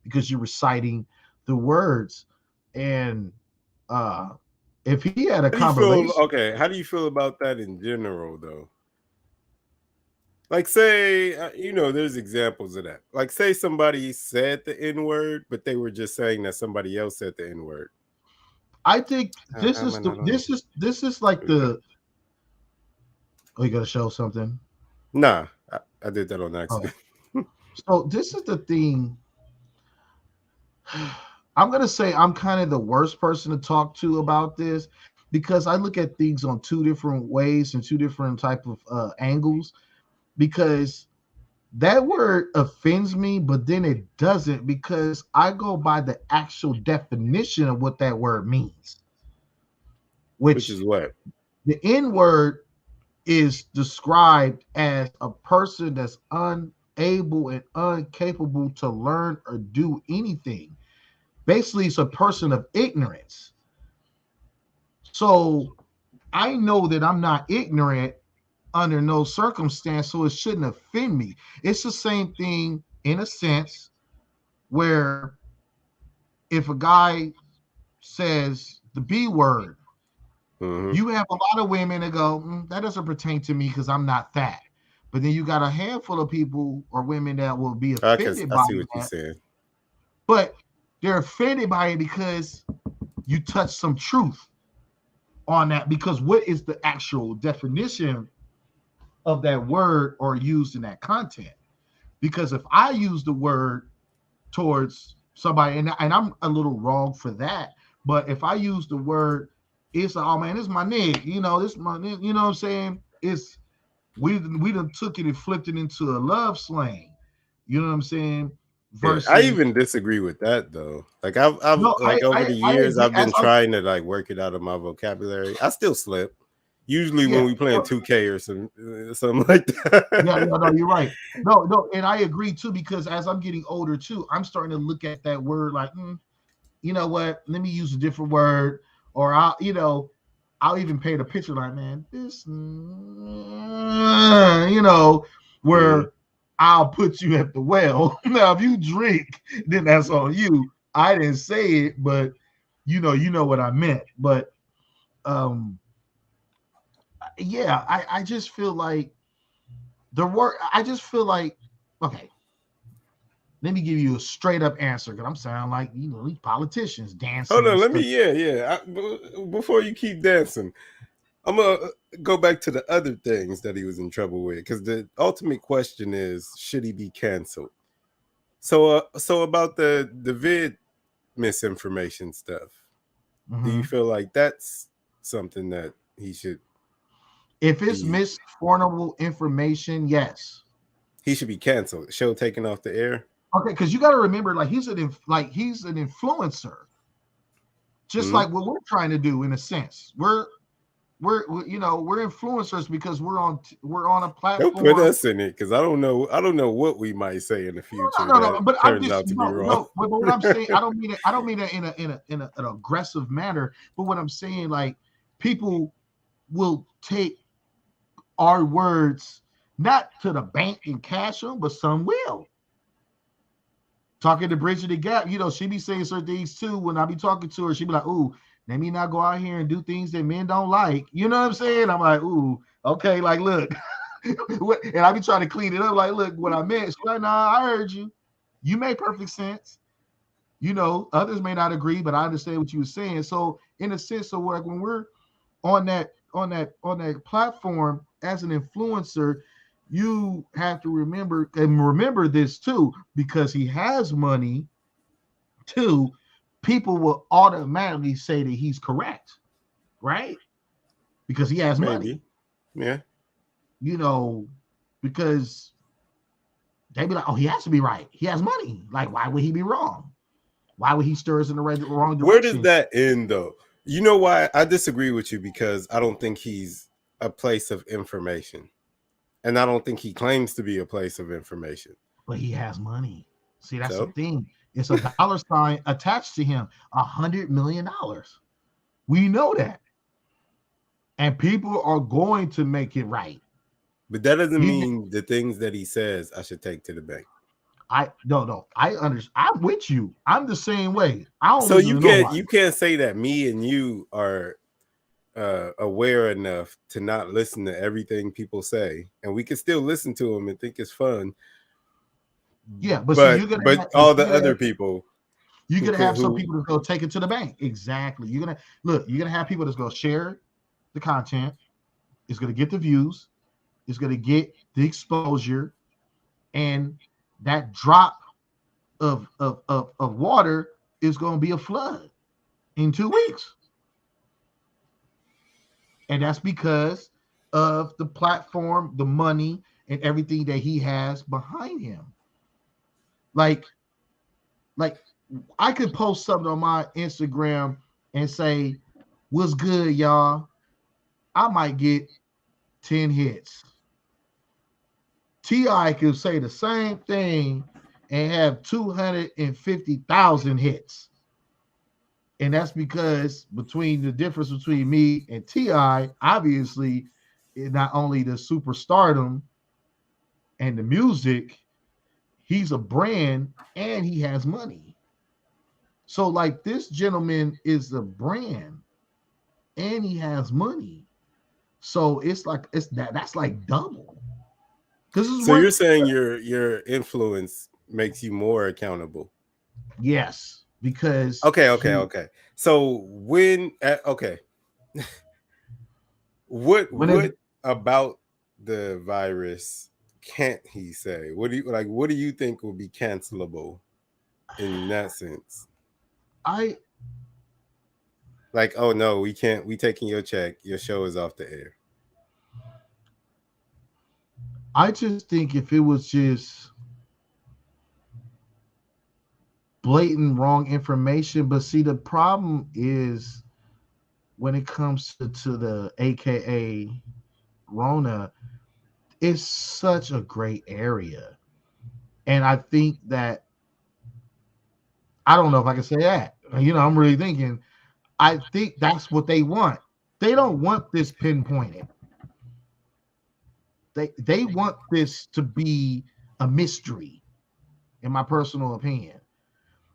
because you're reciting the words. And uh if he had a How do you feel? combination, Okay, how do you feel about that in general, though? Like, say, there's examples of that. Like, say somebody said the N word, but they were just saying that somebody else said the N word. I think How am I not on? this is like There we go. the oh, you gotta show something. Nah, I did that on Okay. accident. So this is the thing. I'm gonna say I'm kind of the worst person to talk to about this because I look at things on two different ways and two different type of angles. Because that word offends me, but then it doesn't because I go by the actual definition of what that word means. Which which is what? the N-word is described as a person that's unable and incapable to learn or do anything. Basically, it's a person of ignorance. So I know that I'm not ignorant under no circumstance, so it shouldn't offend me. It's the same thing in a sense where if a guy says the B word, Mm-hmm. you have a lot of women that go, that doesn't pertain to me because I'm not fat. But then you got a handful of people or women that will be offended I by see what you're that, saying. but they're offended by it because you touch some truth on that. Because what is the actual definition of that word or used in that content? Because if I use the word towards somebody, and I'm a little wrong for that, but if I use the word, it's like, oh man, this is my nigga, this is my nigga, you know what I'm saying? It's we done took it and flipped it into a love slang, you know what I'm saying? Yeah, I Versus even disagree with that though. Like I've no, like over the I years, agree. I've As been I'm trying to like work it out of my vocabulary. I still slip. Usually when yeah, we playing 2K or something like that. no, you're right. No, and I agree too because as I'm getting older too, I'm starting to look at that word like, you know what? Let me use a different word, or I'll even paint a picture like, man, this, Mhm. where I'll put you at the well. Now, if you drink, then that's on you. I didn't say it, but you know what I meant. But um, yeah, I just feel like the word. I just feel like, okay, let me give you a straight up answer because I'm sounding like these politicians Hold dancing on, and let me. stuff. Yeah. Before you keep dancing, I'm gonna go back to the other things that he was in trouble with because the ultimate question is, should he be canceled? So about the vid misinformation stuff, do you Mhm. feel like that's something that If it's be misformable information, yes. he should be canceled? Show taken off the air? Okay, because you got to remember, like he's an influencer, just Hmm. like what we're trying to do in a sense. We're influencers because we're on a Don't put platform. us in it because I don't know. I don't know what we might say in the future No. that But I'm turns just out to be wrong. no. But what I'm saying, I don't mean it. I don't mean it in an aggressive manner. But what I'm saying, like people will take our words not to the bank and cash them, but some will. Talking to Bridget the Gap, she be saying certain things too. When I be talking to her, she be like, "Ooh, let me not go out here and do things that men don't like." You know what I'm saying? I'm like, "Ooh, okay." Like, look, and I be trying to clean it up. Like, look, what I meant. She's like, "Nah, I heard you. You made perfect sense." Others may not agree, but I understand what you were saying. So, in a sense, so like when we're on that platform as an influencer, you have to remember this too, because he has money too. People will automatically say that he's correct, right? Because he has money, Maybe, yeah. you know, because they be like, oh, he has to be right. He has money. Like, why would he be wrong? Why would he stir us in the wrong Where does direction? that end, though? You know why I disagree with you because I don't think he's a place of information, and I don't think he claims to be a place of information. But he has money. See, that's the So thing. It's a dollar sign attached to him. $100 million. We know that, and people are going to make it right. but that doesn't Even mean the things that he says I should take to the bank. I no. I understand. I'm with you. I'm the same way. I don't So listen you to can't nobody. you can't say that me and you are aware enough to not listen to everything people say, and we can still listen to them and think it's fun. Yeah, but see, But all the other people you're who gonna could have some who people that's gonna take it to the bank. Exactly. You're gonna have people that's gonna share the content. It's gonna get the views. It's gonna get the exposure, and that drop of water is gonna be a flood in 2 weeks, and that's because of the platform, the money, and everything that he has behind him. Like, like I could post something on my Instagram and say What's good, y'all? I might get 10 hits. T.I. could say the same thing and have 250,000 hits. And that's because between the difference between me and T.I., obviously, not only the superstardom and the music, he's a brand and he has money. So, like, this gentleman is a brand and he has money. So it's like that's like double. Because this is So one. you're saying your influence makes you more accountable. Yes, because Okay. So okay, when it, what about the virus can't he say? What do you like? What do you think will be cancelable in that sense? I Like, oh no, we can't. We taking your check. Your show is off the air. I just think if it was just blatant wrong information, but see the problem is when it comes to the AKA Rona, it's such a great area. And I think that I don't know if I can say that. I'm really thinking I think that's what they want. They don't want this pinpointed. They want this to be a mystery, in my personal opinion.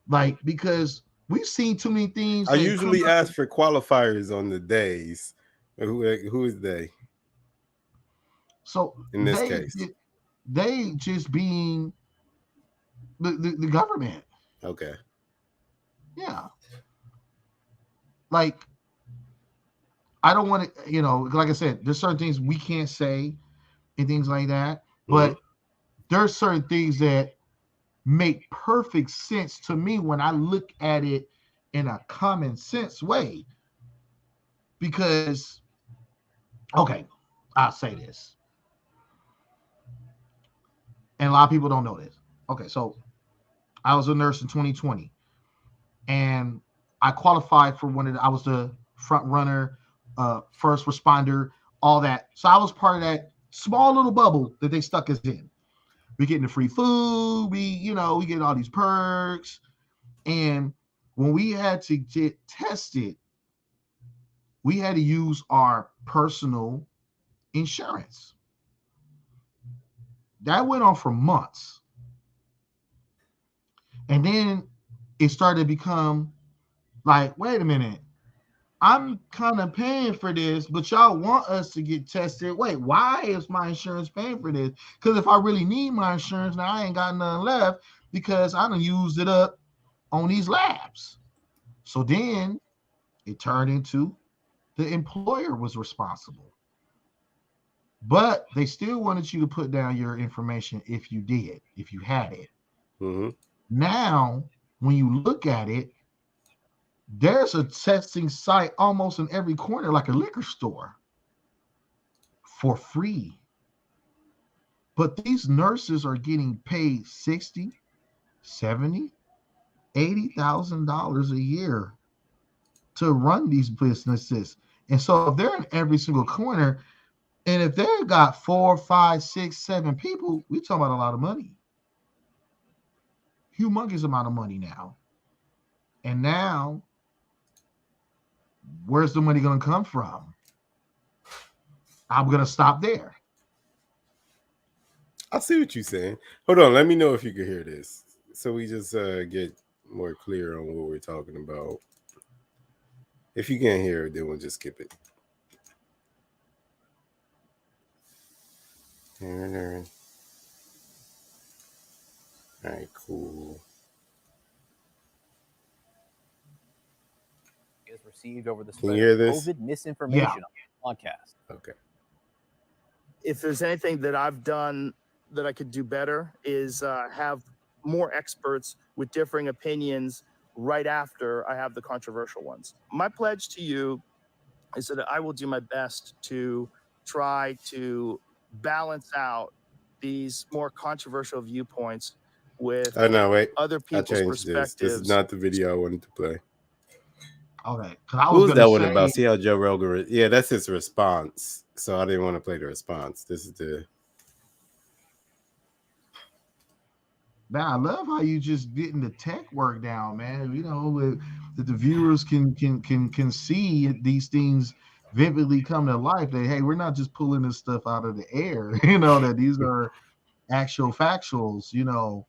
Like because we've seen too many things I that come usually up. ask for qualifiers on the days. Who is they So in this case? they just being the government. Okay. Yeah. Like I don't want to, like I said, there's certain things we can't say and things like that. Mm-hmm. But there's certain things that make perfect sense to me when I look at it in a common sense way. Because, okay, I'll say this. And a lot of people don't know this. Okay, so I was a nurse in 2020 and I qualified for I was the front runner, first responder, all that. So I was part of that small little bubble that they stuck us in. We getting the free food, we get all these perks. And when we had to get tested, we had to use our personal insurance. That went on for months. And then it started to become like, wait a minute, I'm kind of paying for this, but y'all want us to get tested. Wait, why is my insurance paying for this? Because if I really need my insurance, now I ain't got none left because I done used it up on these labs. So then it turned into the employer was responsible. But they still wanted you to put down your information if you had it. Mm-hmm. Now, when you look at it, there's a testing site almost in every corner, like a liquor store, for free. But these nurses are getting paid 60, 70, $80,000 a year to run these businesses. And so if they're in every single corner, and if they've got 4, 5, 6, 7 people, we talking about a lot of money. Humongous amount of money now. And now, where's the money going to come from? I'm going to stop there. I see what you're saying. Hold on, let me know if you can hear this, so we just get more clear on what we're talking about. If you can't hear it, then we'll just skip it. All right, cool. Is received over the Can spread you hear of this? COVID misinformation on the podcast. Okay. If there's anything that I've done that I could do better is have more experts with differing opinions right after I have the controversial ones. My pledge to you is that I will do my best to try to balance out these more controversial viewpoints with Oh no, wait. other I people's changed this. This is perspectives. not the video I wanted to play. Okay, because I Who was was gonna that one say, about? See how Joe Rogan? Yeah, that's his response. So I didn't want to play the response. This is the. man, I love how you just getting the tech work down, man. You know, that the viewers can see these things vividly come to life. That hey, we're not just pulling this stuff out of the air. You know that these are actual factuals. You know,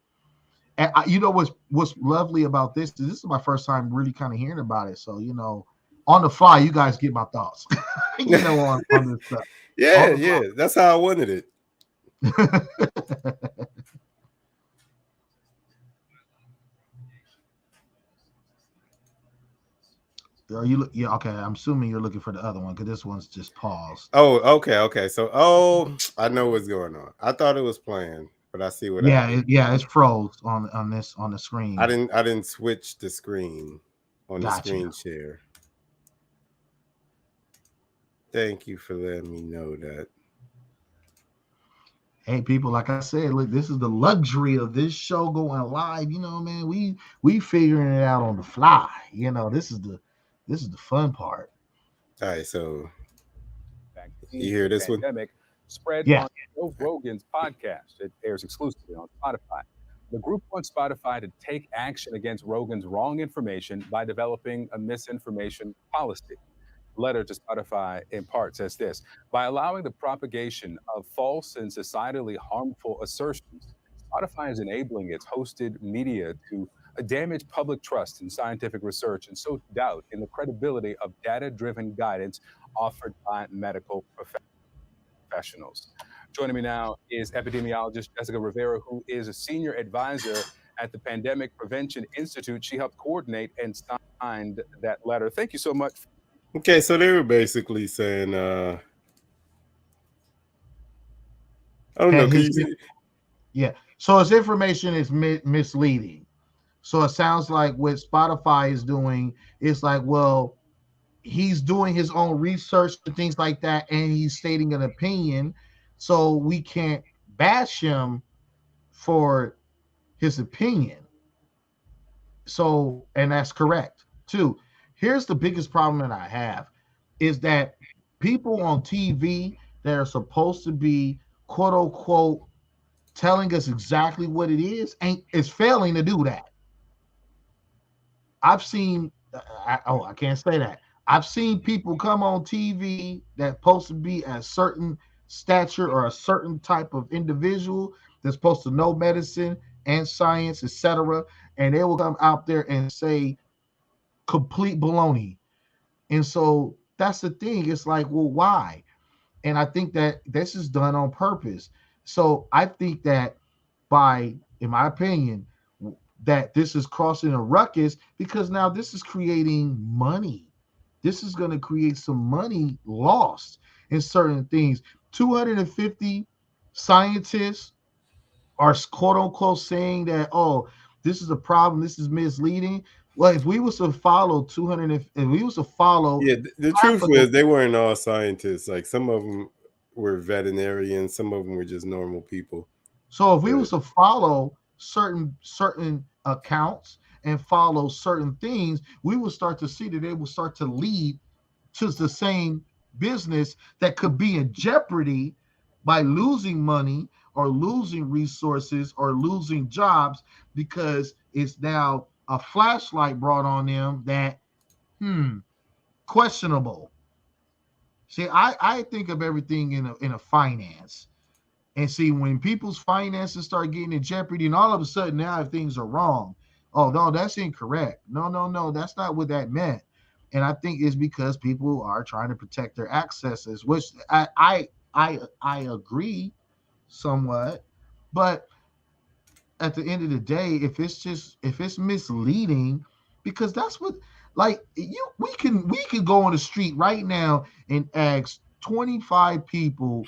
and you know what's lovely about this is my first time really kind of hearing about it. So you know, on the fly, you guys get my thoughts. You know, on this stuff Yeah, on the yeah, that's how I wanted it. fly. Are you look? Yeah, okay. I'm assuming you're looking for the other one because this one's just paused. Oh, okay. So, I know what's going on. I thought it was playing, but I see what Yeah, happened. it's froze on the I screen. didn't switch the screen on the Gotcha. screen share. Thank you for letting me know that. Hey, people, like I said, look, this is the luxury of this show going live. You know, man, we figuring it out on the fly. You know, this is the fun part. All right, so Vaccine you hear this one? pandemic spread Yeah. on Joe Rogan's podcast. It airs exclusively on Spotify. The group wants Spotify to take action against Rogan's wrong information by developing a misinformation policy. The letter to Spotify, in part, says this: by allowing the propagation of false and societally harmful assertions, Spotify is enabling its hosted media to damage public trust in scientific research and sow doubt in the credibility of data driven guidance offered by medical professionals. Joining me now is epidemiologist Jessica Rivera, who is a senior advisor at the Pandemic Prevention Institute. She helped coordinate and signed that letter. Thank you so much. Okay, so they were basically saying, I don't know. That Can his you see? yeah. So his information is misleading. So it sounds like what Spotify is doing is like, well, he's doing his own research and things like that, and he's stating an opinion. So we can't bash him for his opinion. So, and that's correct too. Here's the biggest problem that I have is that people on TV that are supposed to be quote unquote telling us exactly what it is failing to do that. I've seen I can't say that. I've seen people come on TV that supposed to be a certain stature or a certain type of individual that's supposed to know medicine and science, etc. And they will come out there and say complete baloney. And so that's the thing. It's like, well, why? And I think that this is done on purpose. So I think that in my opinion, that this is crossing a ruckus because now this is creating money. This is going to create some money lost in certain things. 250 scientists are quote unquote saying that, oh, this is a problem, this is misleading. Well, if we was to follow 200, if we was to follow Yeah, the half truth of is they weren't all scientists. Like some of them were veterinarians, some of them were just normal people. so if we But was to follow certain accounts and follow certain things, we will start to see that they will start to lead to the same business that could be in jeopardy by losing money or losing resources or losing jobs because it's now a flashlight brought on them that questionable. See, I think of everything in a finance. And see, when people's finances start getting in jeopardy, and all of a sudden now if things are wrong, oh no, that's incorrect. No, that's not what that meant. And I think it's because people are trying to protect their accesses, which I agree somewhat. But at the end of the day, if it's misleading, because that's what like we can go on the street right now and ask 25 people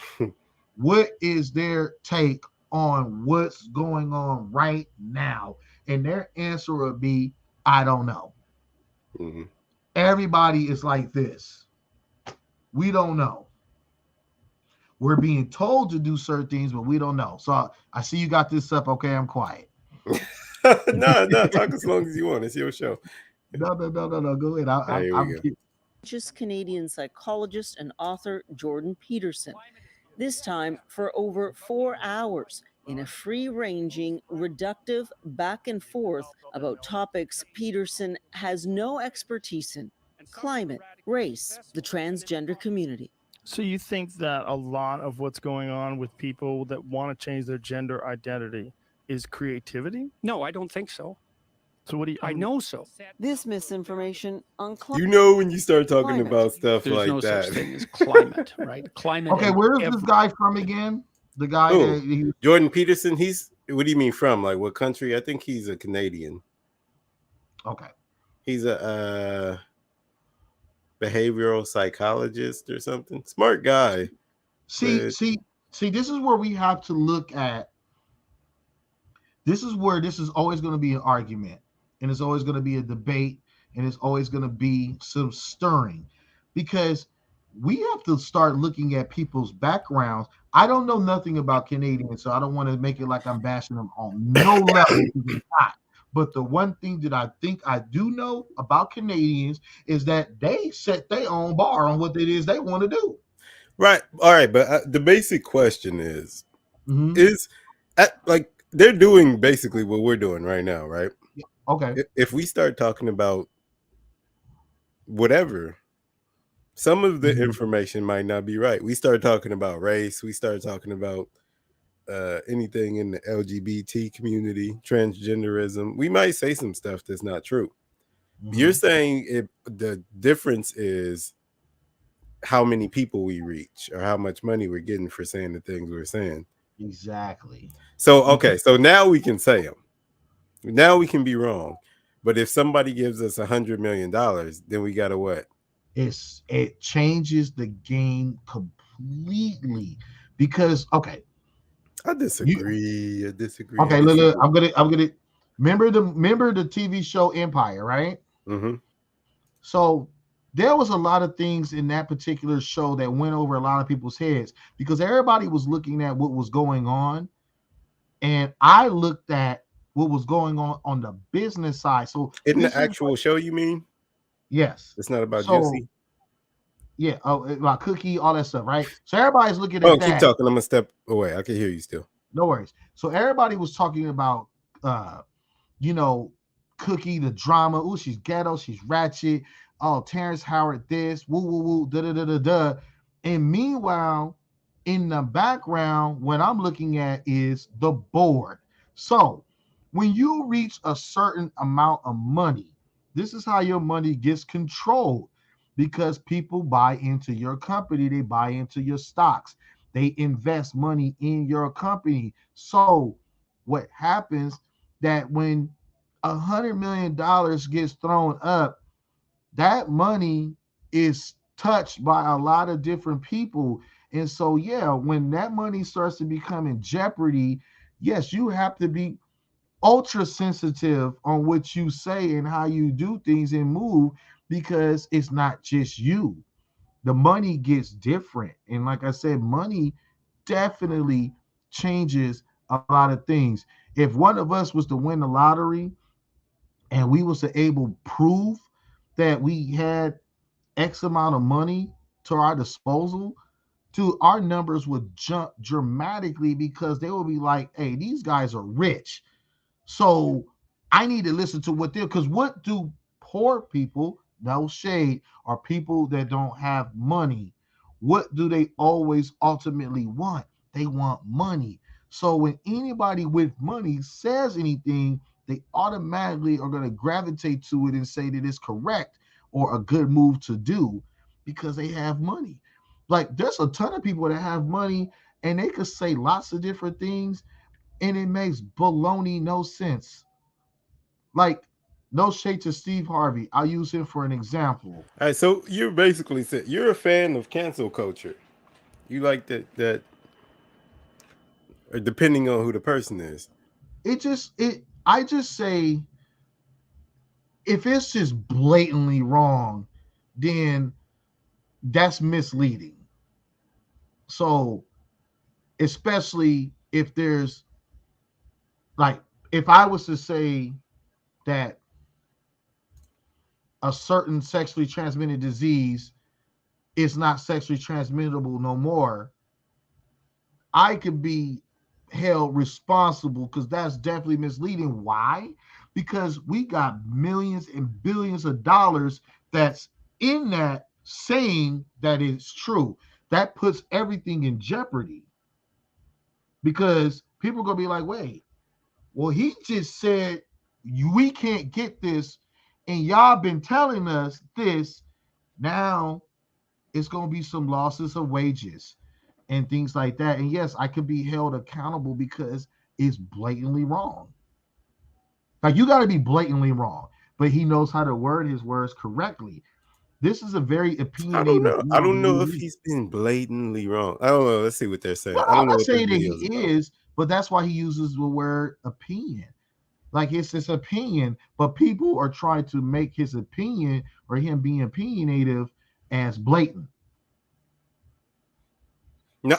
what is their take on what's going on right now? And their answer would be, I don't know. mhm. Everybody is like this. We don't know. We're being told to do certain things, but we don't know. So I see you got this up. Okay, I'm quiet. No, talk as long as you want. It's your show. No. Go ahead. Here we go. Canadian psychologist and author Jordan Peterson, this time for over 4 hours in a free-ranging, reductive back and forth about topics Peterson has no expertise in: climate, race, the transgender community. So you think that a lot of what's going on with people that want to change their gender identity is creativity? No, I don't think so. So what do you? I know so. This misinformation on climate. You know when you start talking about stuff There's like no that. such thing as climate, right? Climate. Okay, where is this guy from again? The guy Who? that Jordan Peterson. He's. What do you mean from? Like what country? I think he's a Canadian. Okay. He's a behavioral psychologist or something. Smart guy. See, this is where we have to look at. This is where this is always going to be an argument, and it's always going to be a debate, and it's always going to be some stirring, because we have to start looking at people's backgrounds. I don't know nothing about Canadians, so I don't want to make it like I'm bashing them on no level. Not. But the one thing that I think I do know about Canadians is that they set their own bar on what it is they want to do. Right. All right. But the basic question is Mm-hmm. like they're doing basically what we're doing right now, right? Okay. If we start talking about whatever, some of the information might not be right. We start talking about race. We start talking about anything in the LGBT community, transgenderism. We might say some stuff that's not true. You're saying the difference is how many people we reach or how much money we're getting for saying the things we're saying. Exactly. So, okay. So now we can say them. Now we can be wrong. But if somebody gives us $100 million, then we got to what? It changes the game completely, because I disagree. Okay, look, I'm gonna remember the TV show Empire, right? Mm-hmm. So there was a lot of things in that particular show that went over a lot of people's heads, because everybody was looking at what was going on, and I looked at what was going on the business side. So in the actual show, you mean? Yes. It's not about Juicy. Yeah, about Cookie, all that stuff, right? So everybody's looking at that. Keep talking. I'm gonna step away. I can hear you still. No worries. So everybody was talking about Cookie, the drama. Oh, she's ghetto, she's ratchet. Oh, Terrence Howard, this, woo, woo, woo, da da da da da. And meanwhile, in the background, what I'm looking at is the board. So when you reach a certain amount of money, this is how your money gets controlled, because people buy into your company, they buy into your stocks, they invest money in your company. So what happens that when $100 million gets thrown up, that money is touched by a lot of different people. And so, when that money starts to become in jeopardy, yes, you have to be ultra sensitive on what you say and how you do things and move, because it's not just you. The money gets different. And like I said, money definitely changes a lot of things. If one of us was to win the lottery and we was to able prove that we had X amount of money to our disposal, our numbers would jump dramatically, because they will be like, hey, these guys are rich, so I need to listen to what they're, because what do poor people, no shade, or people that don't have money, what do they always ultimately want? They want money. So when anybody with money says anything, they automatically are going to gravitate to it and say that it's correct or a good move to do, because they have money. Like, there's a ton of people that have money and they could say lots of different things, and it makes baloney no sense. Like, no shade to Steve Harvey. I'll use him for an example. All right, so you're basically saying you're a fan of cancel culture. You like that, or depending on who the person is. I just say, if it's just blatantly wrong, then that's misleading. So, especially if there's, like, if I was to say that a certain sexually transmitted disease is not sexually transmittable no more, I could be held responsible because that's definitely misleading. Why? Because we got millions and billions of dollars that's in that saying that it's true. That puts everything in jeopardy because people are going to be like, wait, well, he just said we can't get this, and y'all been telling us this. Now it's going to be some losses of wages and things like that. And yes, I could be held accountable because it's blatantly wrong. Like, you got to be blatantly wrong, but he knows how to word his words correctly. This is a very opinionated. I don't know if he's been blatantly wrong. I don't know. Let's see what they're saying. No, I don't I'm know not what saying that this he video is, but that's why he uses the word opinion. Like, it's his opinion, but people are trying to make his opinion or him being opinionative as blatant. No,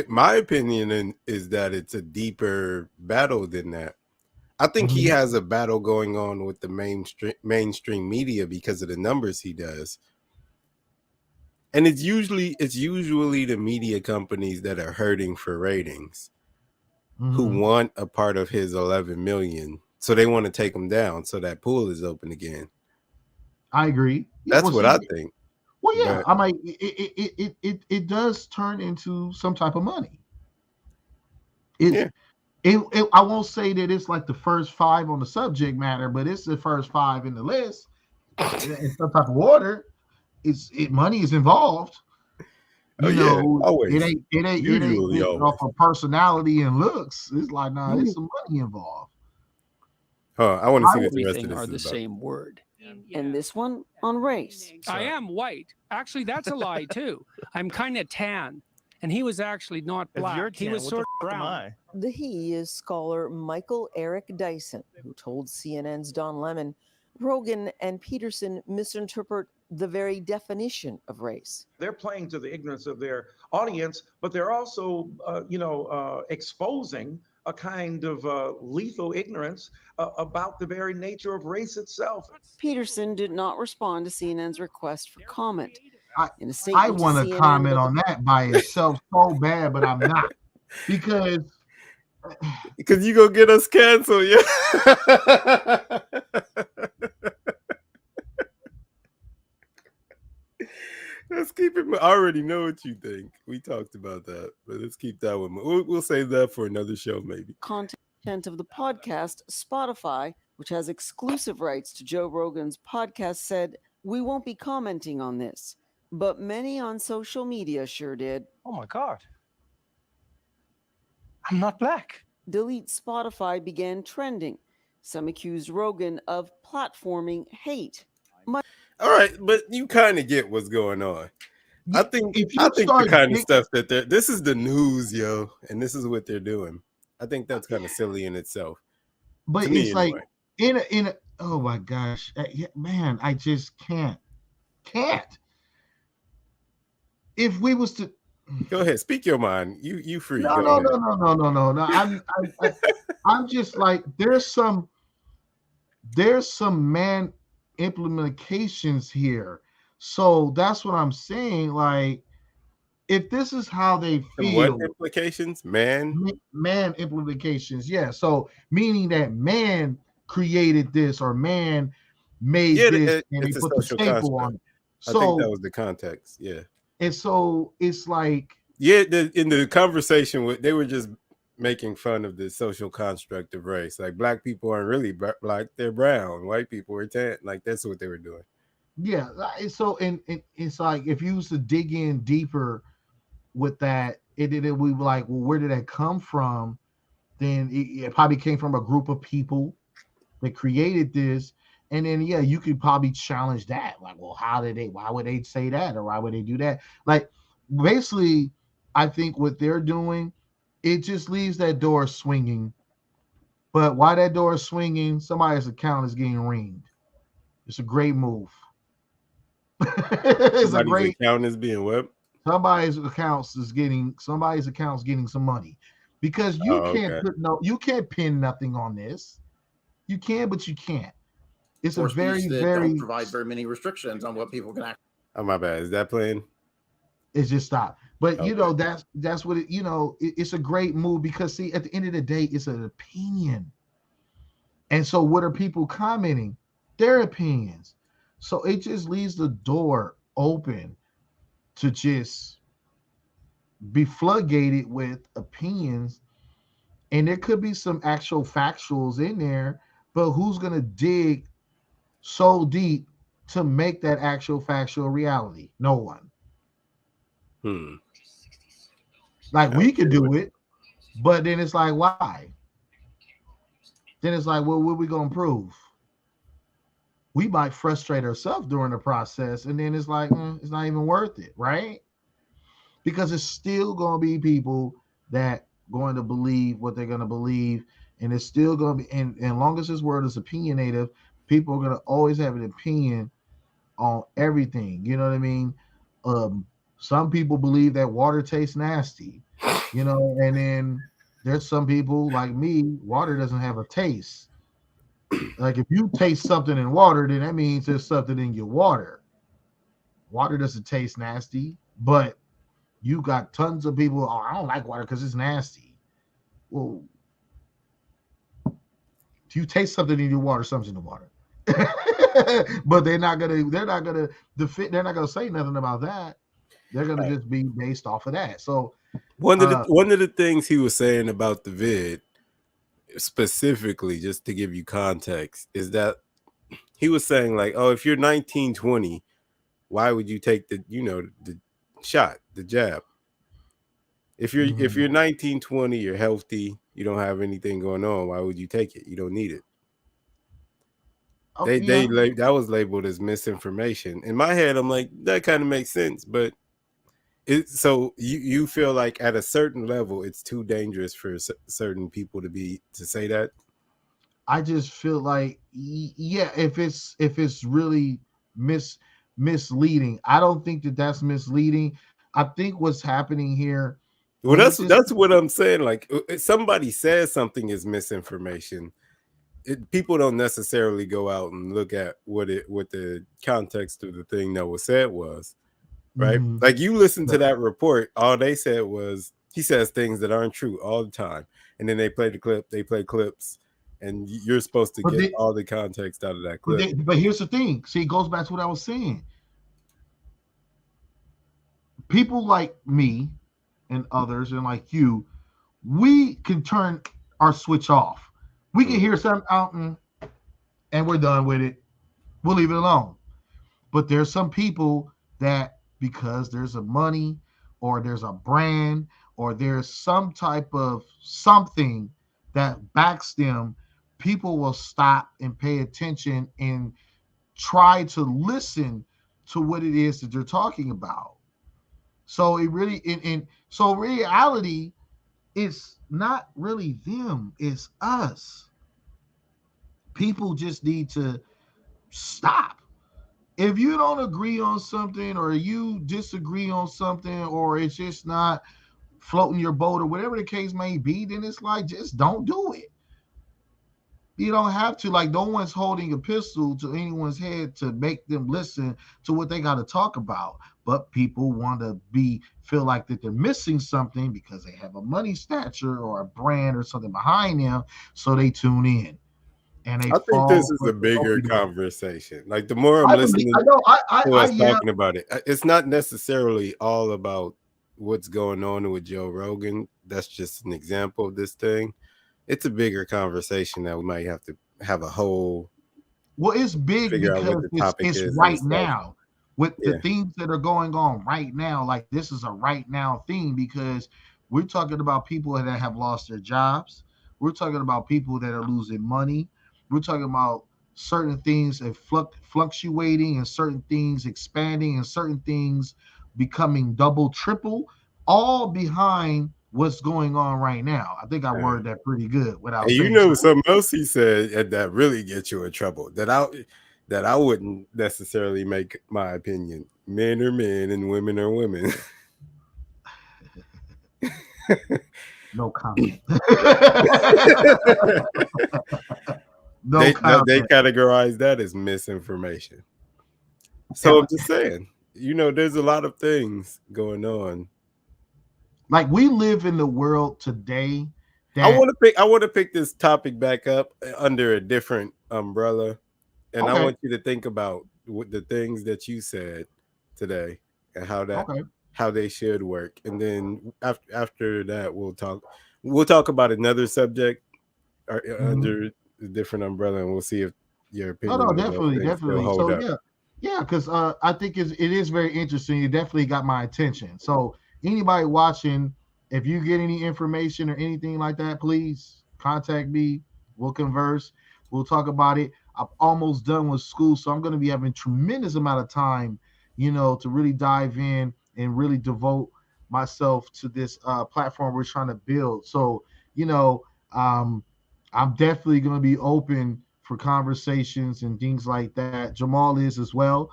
my opinion is that it's a deeper battle than that. I think he has a battle going on with the mainstream media because of the numbers he does. And it's usually the media companies that are hurting for ratings, who want a part of his 11 million. So they want to take him down so that pool is open again. I agree. That's what I think. Well, yeah, I mean, it does turn into some type of money. I won't say that it's like the first 5 on the subject matter, but it's the first 5 in the list in some type of order. Money is involved. You know, always. It ain't off of personality and looks. It's like, nah, there's some money involved. I want to see what the rest of this are is the about. same word. And this one on race. I am white. Actually, that's a lie too. I'm kind of tan, and he was actually not black. If you're tan, he was what sort the of f- am brown. I? The he is scholar Michael Eric Dyson, who told CNN's Don Lemon Rogan and Peterson misinterpret the very definition of race. They're playing to the ignorance of their audience, but they're also, exposing a kind of lethal ignorance about the very nature of race itself. Peterson did not respond to CNN's request for comment. In a I statement want to to CNN, comment on that by itself so bad, but I'm not because you gonna get us canceled, yeah. Let's keep it. I already know what you think. We talked about that, but let's keep that one. We'll save that for another show, maybe. Content of the podcast, Spotify, which has exclusive rights to Joe Rogan's podcast, said, "We won't be commenting on this," but many on social media sure did. Oh my God. I'm not black. Delete Spotify began trending. Some accused Rogan of platforming hate. All right, but you kind of get what's going on. I think the kind of stuff that this is the news, yo, and this is what they're doing. I think that's kind of silly in itself. But it's like in a oh my gosh, man, I just can't. If we was to go ahead, speak your mind. You free. No. I'm just like there's some man implementations here. So that's what I'm saying. Like, if this is how they feel, what implications? Man implications, yeah. So meaning that man created this or man made this and they put the staple on it. So I think that was the context, yeah. And so it's like, yeah, in the conversation, they were just making fun of the social construct of race. Like, black people aren't really black; they're brown. White people are tan. Like, that's what they were doing. Yeah. So and it's like if you was to dig in deeper with that, we were like, well, where did that come from? Then it probably came from a group of people that created this. And then, yeah, you could probably challenge that. Like, well, why would they say that? Or why would they do that? Like, basically, I think what they're doing, it just leaves that door swinging. But while that door is swinging, somebody's account is getting ringed. It's a great move. Somebody's account is being what? Somebody's account's getting some money. Because you can't pin nothing on this. You can, but you can't. It's for a very, speech that very. don't provide very many restrictions on what people can actually. Oh, my bad. Is that playing? It's just stop. But you Okay. know, that's what it. You know, it's a great move because see, at the end of the day, it's an opinion. And so, what are people commenting? Their opinions. So it just leaves the door open to just be floodgated with opinions. And there could be some actual factuals in there, but who's going to dig so deep to make that actual factual reality? No one. Like we could do it, but then it's like, why? Then it's like, well, what are we going to prove? We might frustrate ourselves during the process, and then it's like, it's not even worth it, right? Because it's still going to be people that going to believe what they're going to believe, and it's still going to be, and long as this word is opinionative, people are going to always have an opinion on everything. You know what I mean? Some people believe that water tastes nasty, you know, and then there's some people like me, water doesn't have a taste. Like if you taste something in water, then that means there's something in your water. Water doesn't taste nasty, but you got tons of people, oh, I don't like water because it's nasty. Well, if you taste something in your water, something's in the water. But they're not gonna say nothing about that. They're gonna just be based off of that. So one of the things he was saying about the vid, specifically, just to give you context, is that he was saying like, oh, if you're 19, 20, why would you take the shot, the jab? If you're 19, 20, you're healthy, you don't have anything going on, why would you take it? You don't need it. That was labeled as misinformation. In my head, I'm like, that kind of makes sense, but so you feel like at a certain level, it's too dangerous for certain people to say that. I just feel like, yeah, if it's really misleading, I don't think that's misleading. I think what's happening here. Well, that's what I'm saying. Like, if somebody says something is misinformation, people don't necessarily go out and look at what the context of the thing that was said was, right? Mm-hmm. Like you listen to that report, all they said was he says things that aren't true all the time, and then they play clips, and you're supposed to get all the context out of that clip. But here's the thing. See, it goes back to what I was saying. People like me and others and like you, we can turn our switch off. We can hear something out and we're done with it. We'll leave it alone. But there's some people that because there's a money or there's a brand or there's some type of something that backs them, people will stop and pay attention and try to listen to what it is that they're talking about. So it really, in reality, it's not really them, it's us. People just need to stop. If you don't agree on something or you disagree on something or it's just not floating your boat or whatever the case may be, then it's like, just don't do it. You don't have to, like, no one's holding a pistol to anyone's head to make them listen to what they got to talk about. But people want to feel like that they're missing something because they have a money stature or a brand or something behind them. So they tune in. And I think this is a bigger conversation. Like the more I'm listening to us talking about it, it's not necessarily all about what's going on with Joe Rogan. That's just an example of this thing. It's a bigger conversation that we might have to have a whole. Well, it's big because it's right now with the things that are going on right now. Like this is a right now thing because we're talking about people that have lost their jobs. We're talking about people that are losing money. We're talking about certain things fluctuating and certain things expanding and certain things becoming double, triple, all behind what's going on right now. I think I worded that pretty good without saying something else he said that really gets you in trouble that I wouldn't necessarily make my opinion. Men are men and women are women. No comment. they content. categorize that as misinformation. So I'm just saying, there's a lot of things going on. Like we live in the world today. I want to pick this topic back up under a different umbrella, and I want you to think about the things that you said today and how they should work, and then after that we'll talk about another subject under a different umbrella, and we'll see if your opinion. No, definitely. So up. yeah, because I think it is very interesting. It definitely got my attention. So anybody watching, if you get any information or anything like that, please contact me. We'll converse. We'll talk about it. I'm almost done with school, so I'm going to be having tremendous amount of time, to really dive in and really devote myself to this platform we're trying to build. So, I'm definitely going to be open for conversations and things like that. Jamal is as well.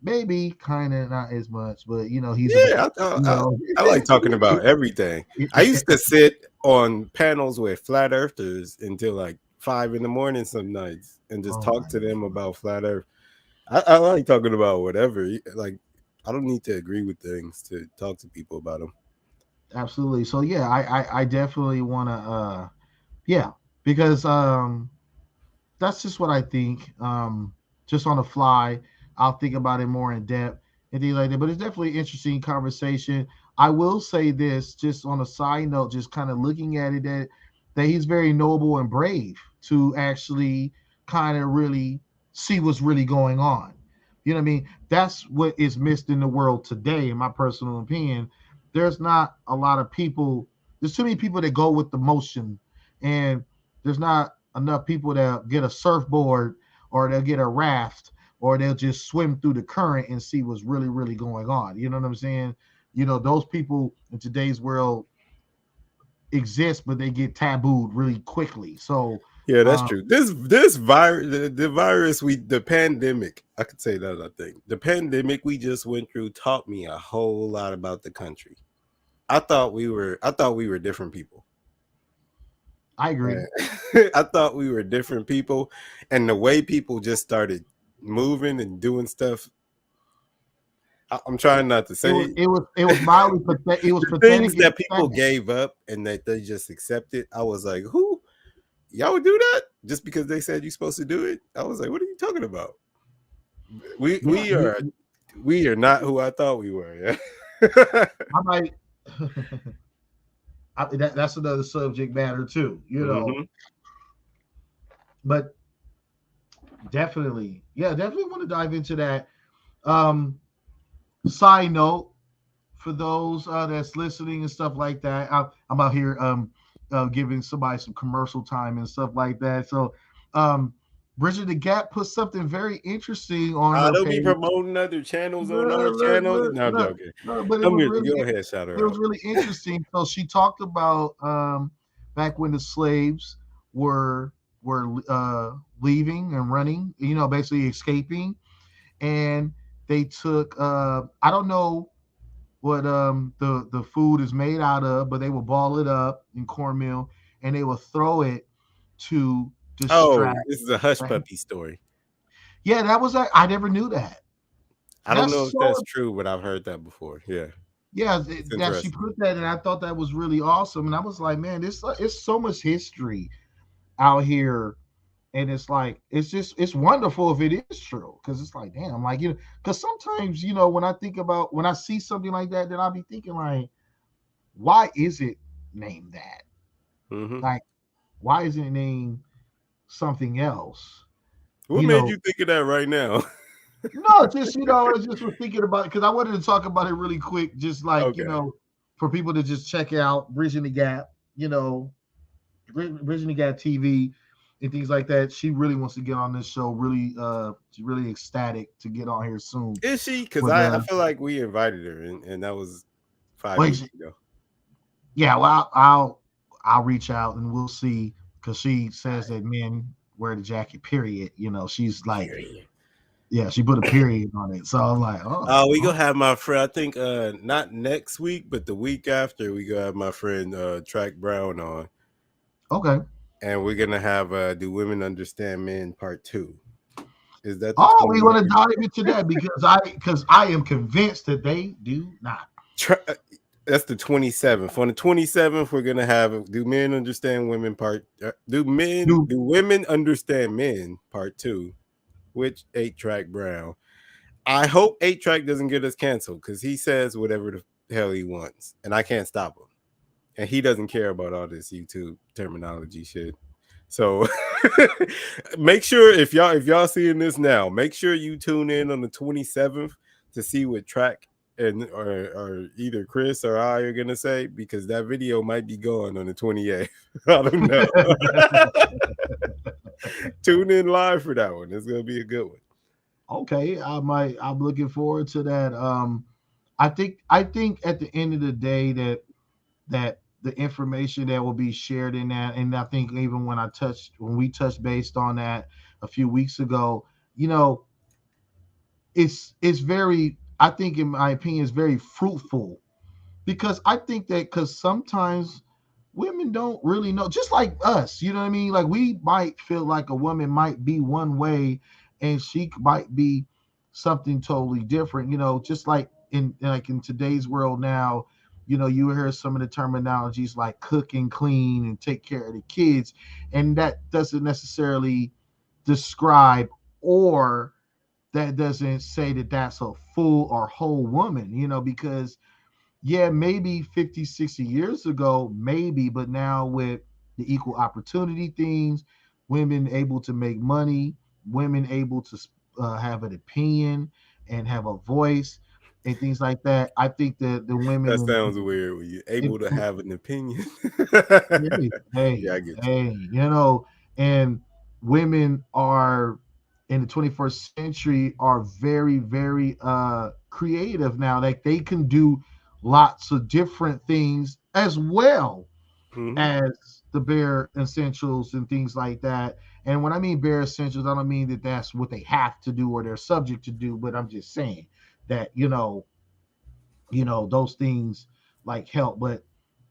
Maybe kind of not as much, but he's I like talking about everything. I used to sit on panels with flat earthers until like 5 a.m. some nights and just talk to them about flat earth. I like talking about whatever. Like, I don't need to agree with things to talk to people about them. Absolutely. So yeah, I definitely want to because that's just what I think. Just on the fly, I'll think about it more in depth and things like that. But it's definitely an interesting conversation. I will say this, just on a side note, just kind of looking at it, that he's very noble and brave to actually kind of really see what's really going on. You know what I mean? That's what is missed in the world today, in my personal opinion. There's not a lot of people. There's too many people that go with the motion, and there's not enough people that get a surfboard or they'll get a raft or they'll just swim through the current and see what's really, really going on. You know what I'm saying? Those people in today's world exist, but they get tabooed really quickly. So yeah, that's true. This virus, the virus, the pandemic, I could say that. I think the pandemic we just went through taught me a whole lot about the country. I thought we were different people. I agree. I thought we were different people, and the way people just started moving and doing stuff. I'm trying not to say it was mildly pathetic. It was the things that people gave up and that they just accepted. I was like, who? Y'all would do that just because they said you're supposed to do it? I was like, what are you talking about? We are not who I thought we were. Yeah. I might. That's another subject matter too, But definitely want to dive into that. Side note, for those that's listening and stuff like that, I'm out here giving somebody some commercial time and stuff like that. So Bridget the Gap put something very interesting on her don't page. be promoting other channels on our channel. No, I'm joking. No, but go ahead, shout her out. It was really interesting. So she talked about back when the slaves were leaving and running, basically escaping, and they took I don't know what the food is made out of, but they will ball it up in cornmeal and they will throw it to distract. This is a hush puppy story. Yeah, that was I never knew that. I don't know if that's true, but I've heard that before. Yeah. Yeah, that she put that, and I thought that was really awesome. And I was like, man, it's so much history out here. And it's like, it's wonderful if it is true. Cause it's like, damn, like, cause sometimes, when I see something like that, then I'll be thinking like, why is it named that? Mm-hmm. Like, why isn't it named something else? What made you think of that right now? No, just, I just was thinking about it because I wanted to talk about it really quick, just like, for people to just check out Bridging the Gap, Bridging the Gap TV and things like that. She really wants to get on this show. Really, she's really ecstatic to get on here soon. Is she? Because I feel like we invited her, and that was 5 weeks ago. Yeah, well, I'll reach out and we'll see, because she says that men wear the jacket. Period. She's like, yeah, she put a period on it. So I'm like, we gonna have my friend. I think not next week, but the week after, we gonna have my friend Track Brown on. Okay. and we're gonna have Do Women Understand Men Part 2. Is that the Oh, we 20th? want to dive into that because I am convinced that they do not. That's the 27th. On the 27th, we're gonna have Do Men Understand Women Part Do Women Understand Men Part 2, which 8-Track Brown. I hope 8-Track doesn't get us canceled because he says whatever the hell he wants, and I can't stop him. And he doesn't care about all this YouTube terminology shit. So make sure if y'all seeing this now, make sure you tune in on the 27th to see what Track and or either Chris or I are gonna say, because that video might be gone on the 28th. I don't know. Tune in live for that one. It's gonna be a good one. Okay, I'm looking forward to that. I think at the end of the day that the information that will be shared in that, and I think even when we touched based on that a few weeks ago, it's very, I think in my opinion, it's very fruitful, because I think that because sometimes women don't really know, just like us, you know what I mean? Like we might feel like a woman might be one way and she might be something totally different, just like in today's world now, you hear some of the terminologies like cook and clean and take care of the kids, and that doesn't necessarily describe, or that doesn't say that that's a full or whole woman, because yeah, maybe 50, 60 years ago, maybe, but now with the equal opportunity things, women able to make money, women able to have an opinion and have a voice and things like that. I think that the women That sounds weird when you're able to have an opinion. hey, I get you. And women are in the 21st century are very, very creative now. Like they can do lots of different things as well as the bare essentials and things like that. And when I mean bare essentials, I don't mean that that's what they have to do or they're subject to do, but I'm just saying that those things like help. But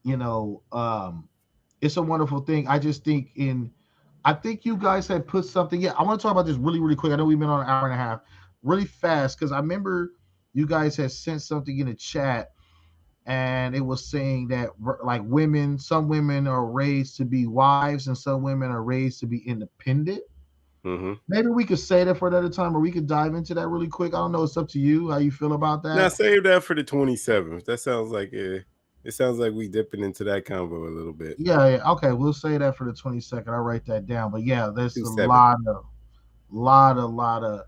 it's a wonderful thing. I think you guys had put something. Yeah, I want to talk about this really, really quick. I know we've been on an hour and a half, really fast, because I remember you guys had sent something in the chat, and it was saying that like some women are raised to be wives, and some women are raised to be independent. Maybe we could say that for another time, or we could dive into that really quick. I don't know. It's up to you. How you feel about that? Now save that for the 27th. That sounds like it sounds like we dipping into that convo a little bit. Yeah. Okay, we'll say that for the 22nd. I'll write that down. But yeah, there's a lot of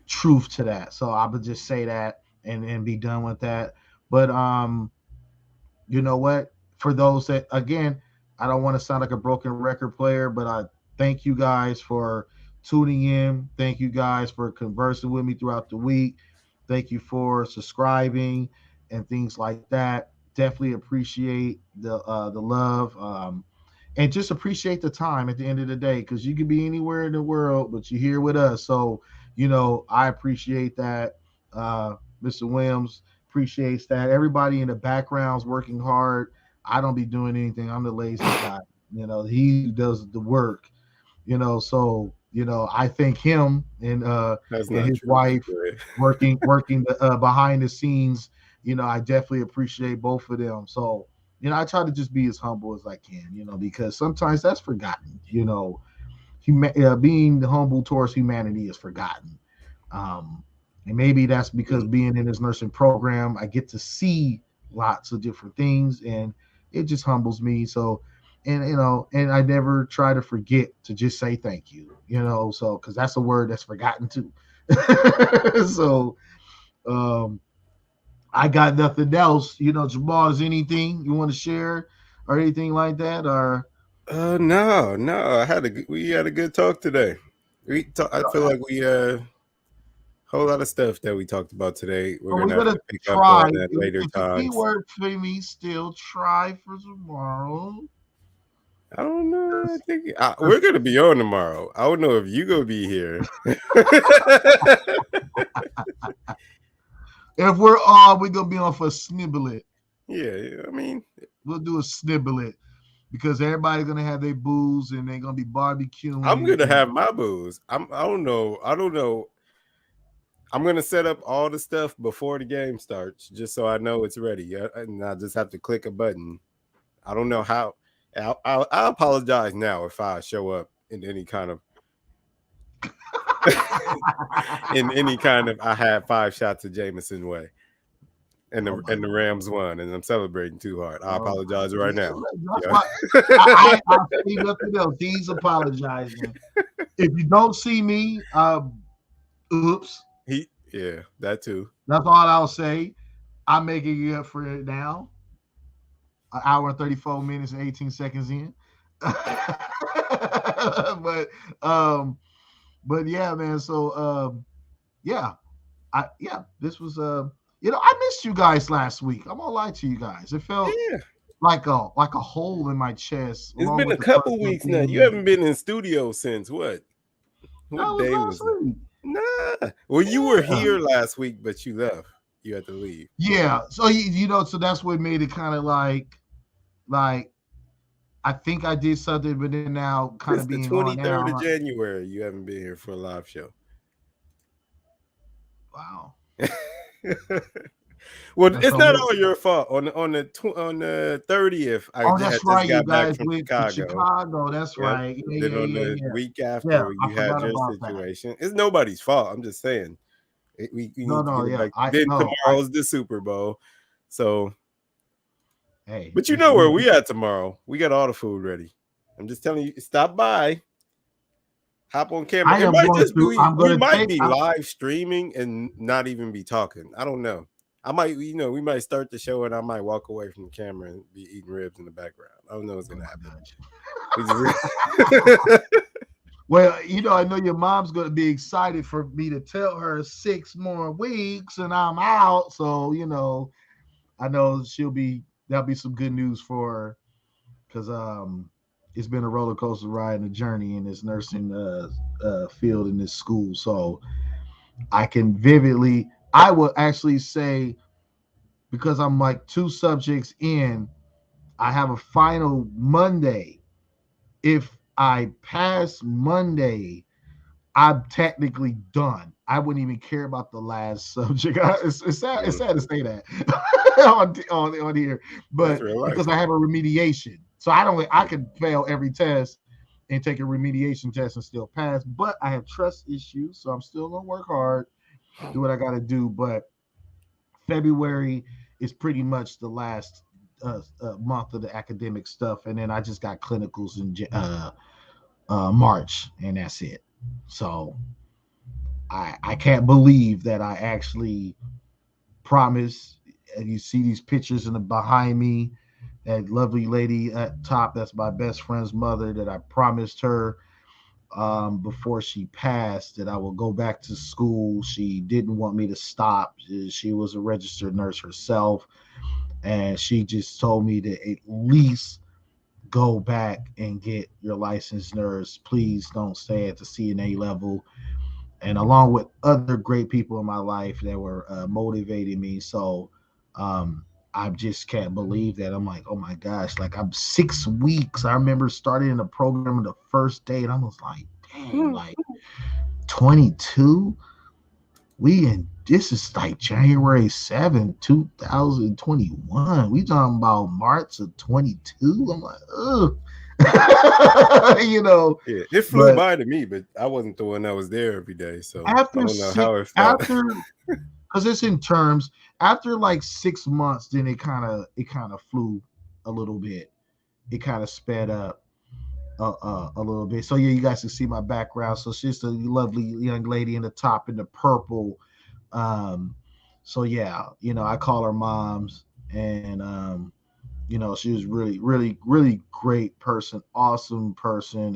truth to that. So I would just say that and be done with that. But you know what? For those that, again, I don't want to sound like a broken record player, but I thank you guys for tuning in. Thank you guys for conversing with me throughout the week. Thank you for subscribing and things like that. Definitely appreciate the love, and just appreciate the time at the end of the day, because you could be anywhere in the world, but you're here with us. So I appreciate that. Mr. Williams appreciates that. Everybody in the background's working hard. I don't be doing anything. I'm the lazy guy. He does the work. So I thank him and his wife working behind the scenes. I definitely appreciate both of them. So I try to just be as humble as I can. Because sometimes that's forgotten. Being humble towards humanity is forgotten. And maybe that's because being in this nursing program, I get to see lots of different things, and it just humbles me. So, and I never try to forget to just say thank you, so because that's a word that's forgotten too. So, I got nothing else. Jamal, is anything you want to share or anything like that, or? No. We had a good talk today. I feel like we whole lot of stuff that we talked about today. We're gonna have to pick up on that later times. Keyword for me, still try for tomorrow. I don't know. I think we're gonna be on tomorrow. I don't know if you gonna be here. If we're on, we're gonna be on for a snibble it. Yeah, I mean, we'll do a snibble it, because everybody's gonna have their booze and they're gonna be barbecuing. I'm gonna have my booze. I don't know. I'm gonna set up all the stuff before the game starts, just so I know it's ready, and I just have to click a button. I don't know how. I apologize now if I show up in any kind of I had 5 shots of Jameson way, and the Rams won, and I'm celebrating too hard. I apologize right now. I see nothing else. He's apologizing. If you don't see me, oops. Yeah, that too. That's all I'll say. I'm making you up for it now. An hour and 34 minutes and 18 seconds in. but yeah, man. So this was I missed you guys last week. I'm gonna lie to you guys. It felt like a hole in my chest. It's been a couple weeks now. You haven't been in studio since what? What day was it? Nah. Well, you were here last week, but you left. You had to leave. Yeah. So so that's what made it kind of like I think I did something, but then now kind of being the 23rd of January. You haven't been here for a live show. Wow. Well, it's not all your fault. On the 30th, I just got back from Chicago. That's right. Then on the week after, you had your situation. It's nobody's fault. I'm just saying. Then tomorrow's the Super Bowl, so. Hey, but you know where we at tomorrow? We got all the food ready. I'm just telling you, stop by. Hop on camera. It might just be we might be live streaming and not even be talking. I don't know. I might, we might start the show and I might walk away from the camera and be eating ribs in the background. I don't know what's gonna happen. Well, I know your mom's gonna be excited for me to tell her 6 more weeks and I'm out. So I know that'll be some good news for her because it's been a roller coaster ride and a journey in this nursing field in this school. So I will actually say, because I'm like 2 subjects in, I have a final Monday. If I pass Monday, I'm technically done. I wouldn't even care about the last subject. It's sad to say that on here, but because I have a remediation, so I could fail every test and take a remediation test and still pass. But I have trust issues, so I'm still gonna work hard, do what I got to do. But February is pretty much the last month of the academic stuff, and then I just got clinicals in March, and that's it. So I can't believe that I actually promised. And you see these pictures behind me, that lovely lady at top, that's my best friend's mother, that I promised her before she passed that I will go back to school. She didn't want me to stop. She was a registered nurse herself, and she just told me to at least go back and get your licensed nurse. Please don't stay at the CNA level. And along with other great people in my life that were motivating me. So I just can't believe that. I'm like, oh my gosh, like I'm 6 weeks. I remember starting the program the first day, and I was like, dang, like 22. This is like January 7, 2021. We talking about March of 22. I'm like, ugh. Yeah, it flew by to me, but I wasn't the one that was there every day. So I don't know how it felt. Because it's in terms, after like 6 months, then it kind of flew a little bit. It kind of sped up a little bit. So yeah, you guys can see my background. So she's a lovely young lady in the top in the purple. So yeah, I call her moms, and she was really, really, really great person, awesome person,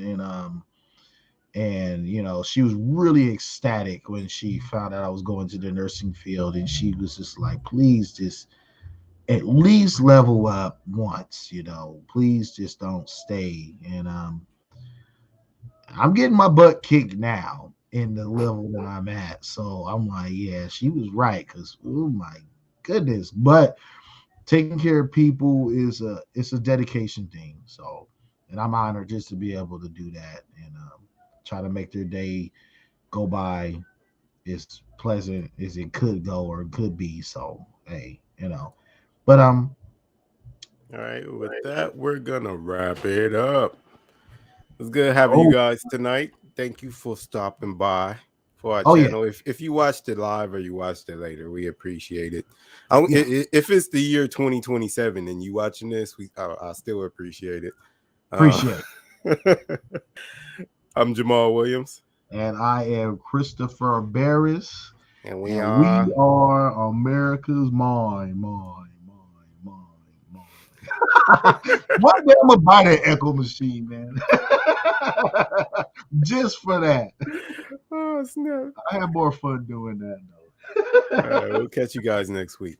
and she was really ecstatic when she found out I was going to the nursing field, and she was just like, please just at least level up once, please just don't stay. And I'm getting my butt kicked now in the level that I'm at. So I'm like, yeah, she was right, because oh my goodness. But taking care of people is it's a dedication thing. So, and I'm honored just to be able to do that and try to make their day go by as pleasant as it could go or could be. So, hey, but All right, with that, we're gonna wrap it up. It's good having you guys tonight. Thank you for stopping by for our channel. Yeah. If you watched it live or you watched it later, we appreciate it. If it's the year 2027 and you watching this, I still appreciate it. Appreciate it. I'm Jamal Williams. And I am Christopher Barris. And we are America's mind. One day I'm gonna buy that echo machine, man. Just for that. Oh snap! I had more fun doing that though. All right, we'll catch you guys next week.